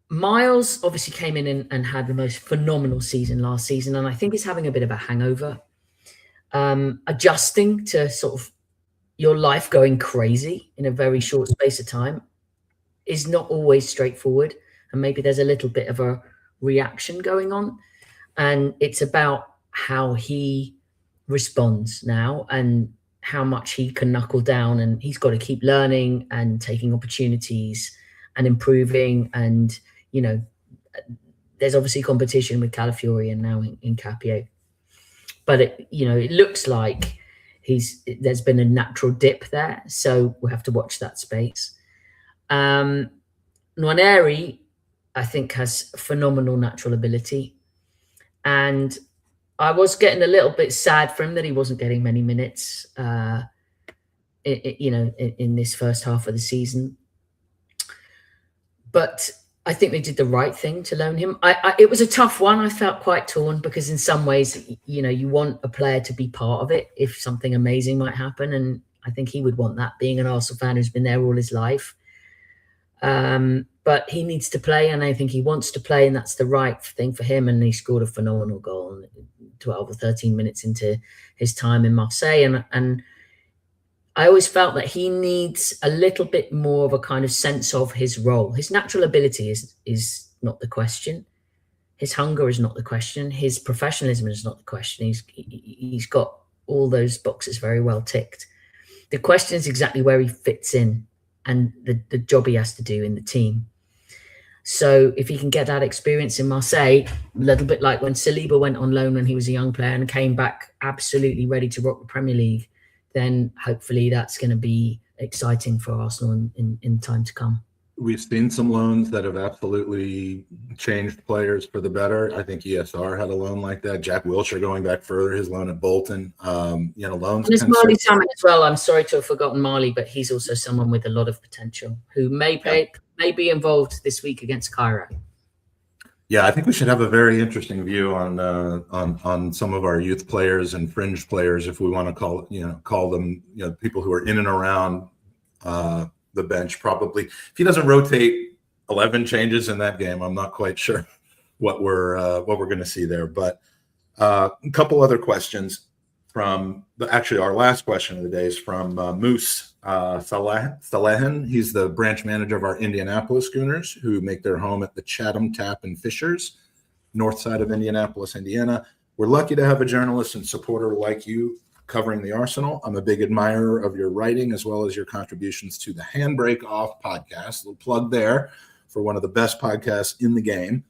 Miles obviously came in and had the most phenomenal season last season, and I think he's having a bit of a hangover. Adjusting to sort of your life going crazy in a very short space of time is not always straightforward, and maybe there's a little bit of a reaction going on, and it's about how he responds now and how much he can knuckle down, and he's got to keep learning and taking opportunities and improving. And there's obviously competition with Calafiori and now in Capio, but it looks like there's been a natural dip there, so we'll have to watch that space. Nwaneri, I think, has phenomenal natural ability, and I was getting a little bit sad for him that he wasn't getting many minutes, in this first half of the season. But I think they did the right thing to loan him. It was a tough one. I felt quite torn, because in some ways, you want a player to be part of it if something amazing might happen. And I think he would want that, being an Arsenal fan who's been there all his life. But he needs to play, and I think he wants to play, and that's the right thing for him. And he scored a phenomenal goal 12 or 13 minutes into his time in Marseille. And I always felt that he needs a little bit more of a kind of sense of his role. His natural ability is not the question. His hunger is not the question. His professionalism is not the question. He's got all those boxes very well ticked. The question is exactly where he fits in and the job he has to do in the team. So if he can get that experience in Marseille, a little bit like when Saliba went on loan when he was a young player and came back absolutely ready to rock the Premier League, then hopefully that's going to be exciting for Arsenal in time to come. We've seen some loans that have absolutely changed players for the better. I think ESR had a loan like that. Jack Wilshere going back further, his loan at Bolton. Loans. And there's Marley Salmon as well. I'm sorry to have forgotten Marley, but he's also someone with a lot of potential who may be involved this week against Cairo. Yeah, I think we should have a very interesting view on some of our youth players and fringe players, if we want to call them people who are in and around the bench. Probably, if he doesn't rotate 11 changes in that game, I'm not quite sure what we're going to see there. But a couple other questions from our last question of the day is from Moose Salehan. He's the branch manager of our Indianapolis Schooners, who make their home at the Chatham Tap and Fishers, north side of Indianapolis, Indiana. We're lucky to have a journalist and supporter like you covering the Arsenal. I'm a big admirer of your writing as well as your contributions to the Handbrake Off podcast. A little plug there for one of the best podcasts in the game.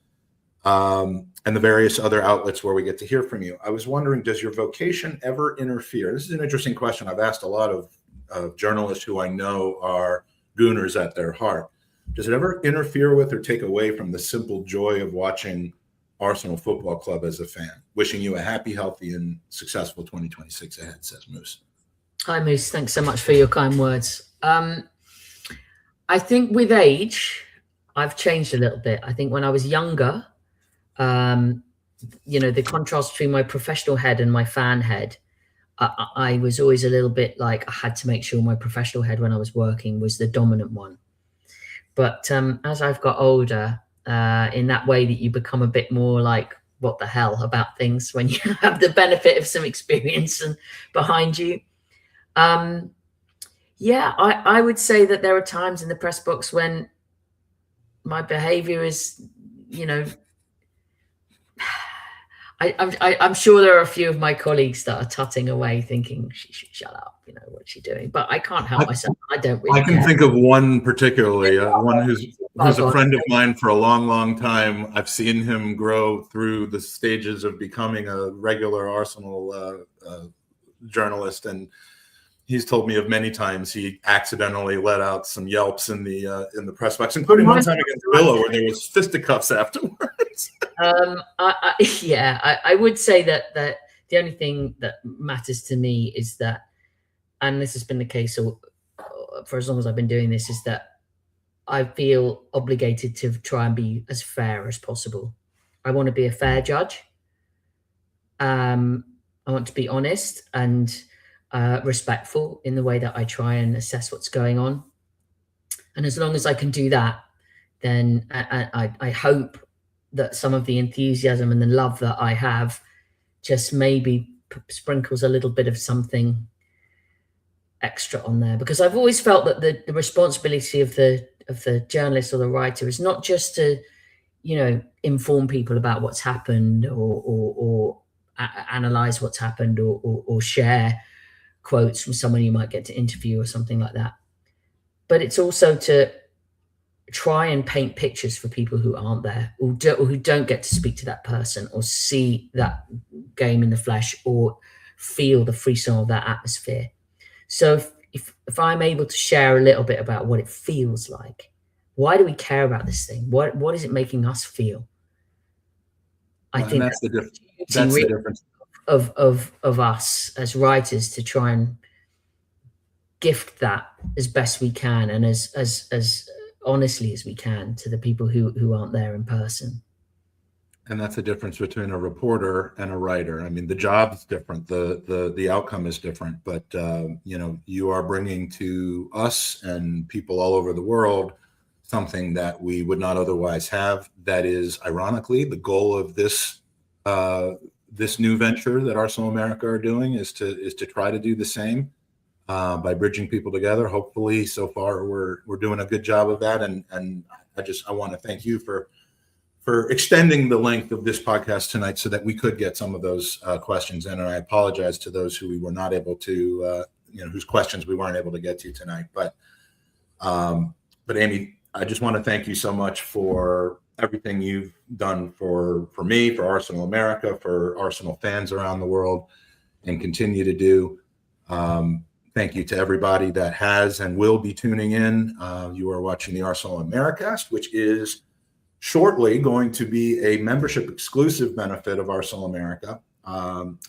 and the various other outlets where we get to hear from you. I was wondering, does your vocation ever interfere? This is an interesting question. I've asked a lot of journalists who I know are Gooners at their heart. Does it ever interfere with or take away from the simple joy of watching Arsenal Football Club as a fan? Wishing you a happy, healthy, and successful 2026 ahead, says Moose. Hi, Moose. Thanks so much for your kind words. I think with age, I've changed a little bit. I think when I was younger, the contrast between my professional head and my fan head, I was always a little bit like I had to make sure my professional head when I was working was the dominant one. But as I've got older, in that way that you become a bit more like, what the hell about things when you have the benefit of some experience and behind you. I would say that there are times in the press box when my behavior is, I'm sure there are a few of my colleagues that are tutting away thinking she should shut up, what's she doing? But I can't help myself. I don't really I can care. think of one particularly, one who's a friend of mine for a long, long time. I've seen him grow through the stages of becoming a regular Arsenal journalist, and he's told me of many times he accidentally let out some yelps in the press box, including one time against Villa where there was fisticuffs afterwards. I would say that the only thing that matters to me is that, and this has been the case for as long as I've been doing this, is that I feel obligated to try and be as fair as possible. I want to be a fair judge. I want to be honest and respectful in the way that I try and assess what's going on. And as long as I can do that, then I hope that some of the enthusiasm and the love that I have just maybe sprinkles a little bit of something extra on there. Because I've always felt that the responsibility of the journalist or the writer is not just to, inform people about what's happened or analyze what's happened or share quotes from someone you might get to interview or something like that. But it's also to try and paint pictures for people who aren't there or who don't get to speak to that person or see that game in the flesh or feel the frisson of that atmosphere. So if I'm able to share a little bit about what it feels like, why do we care about this thing? What is it making us feel? I think that's the difference. That's the difference of us as writers to try and gift that as best we can and as honestly as we can to the people who aren't there in person. And that's the difference between a reporter and a writer. I mean, the job's different, the outcome is different, but you are bringing to us and people all over the world something that we would not otherwise have. That is, ironically, the goal of this new venture that Arsenal America are doing is to try to do the same by bridging people together. Hopefully, so far we're doing a good job of that, and I want to thank you for extending the length of this podcast tonight so that we could get some of those questions in. And I apologize to those who we were not able to, whose questions we weren't able to get to tonight. But Amy, I just want to thank you so much for everything you've done for me, for Arsenal America, for Arsenal fans around the world, and continue to do. Thank you to everybody that has and will be tuning in. You are watching the Arsenal Ameri-cast, which is shortly going to be a membership exclusive benefit of Arsenal America.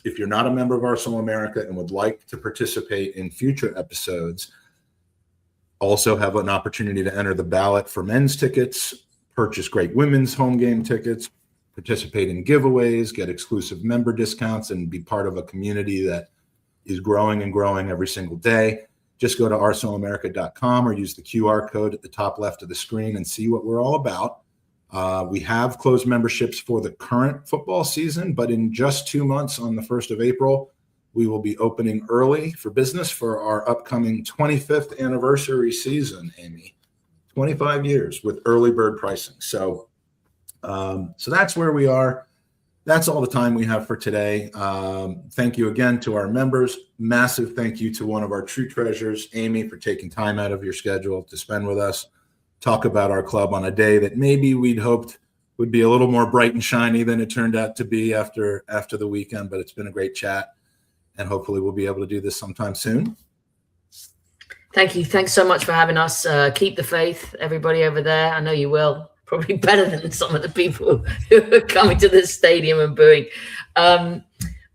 If you're not a member of Arsenal America and would like to participate in future episodes, also have an opportunity to enter the ballot for men's tickets, purchase great women's home game tickets, participate in giveaways, get exclusive member discounts, and be part of a community that is growing and growing every single day. Just go to arsenalamerica.com or use the QR code at the top left of the screen and see what we're all about. We have closed memberships for the current football season, but in just 2 months, on the 1st of April, we will be opening early for business for our upcoming 25th anniversary season, Amy. 25 years with early bird pricing. So that's where we are. That's all the time we have for today. Thank you again to our members. Massive thank you to one of our true treasures, Amy, for taking time out of your schedule to spend with us, talk about our club on a day that maybe we'd hoped would be a little more bright and shiny than it turned out to be after the weekend, but it's been a great chat, and hopefully we'll be able to do this sometime soon. Thank you. Thanks so much for having us. Keep the faith, everybody over there. I know you will. Probably better than some of the people who are coming to the stadium and booing.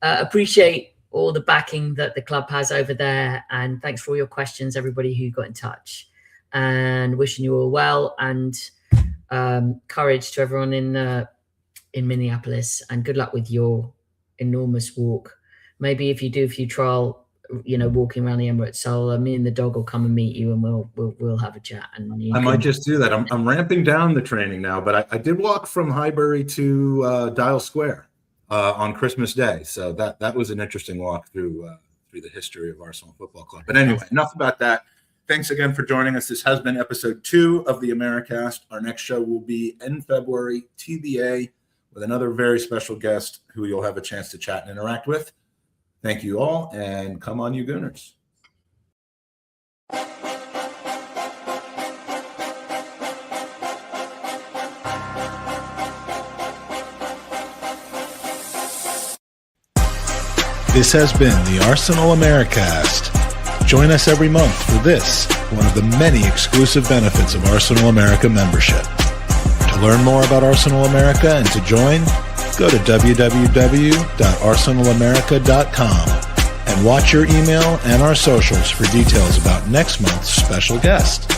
Appreciate all the backing that the club has over there. And thanks for all your questions, everybody who got in touch. And wishing you all well, and courage to everyone in Minneapolis. And good luck with your enormous walk. Maybe if you do a few trial, walking around the Emirates, so me and the dog will come and meet you, and we'll have a chat. And I might just do that. I'm ramping down the training now, but I did walk from Highbury to Dial Square on Christmas Day, so that was an interesting walk through the history of Arsenal Football Club. But anyway, enough about that. Thanks again for joining us. This has been episode 2 of the Ameri-cast. Our next show will be in February, TBA, with another very special guest who you'll have a chance to chat and interact with. Thank you all, and come on, you Gooners. This has been the Arsenal Ameri-cast. Join us every month for this, one of the many exclusive benefits of Arsenal America membership. To learn more about Arsenal America and to join, go to www.arsenalamerica.com and watch your email and our socials for details about next month's special guest.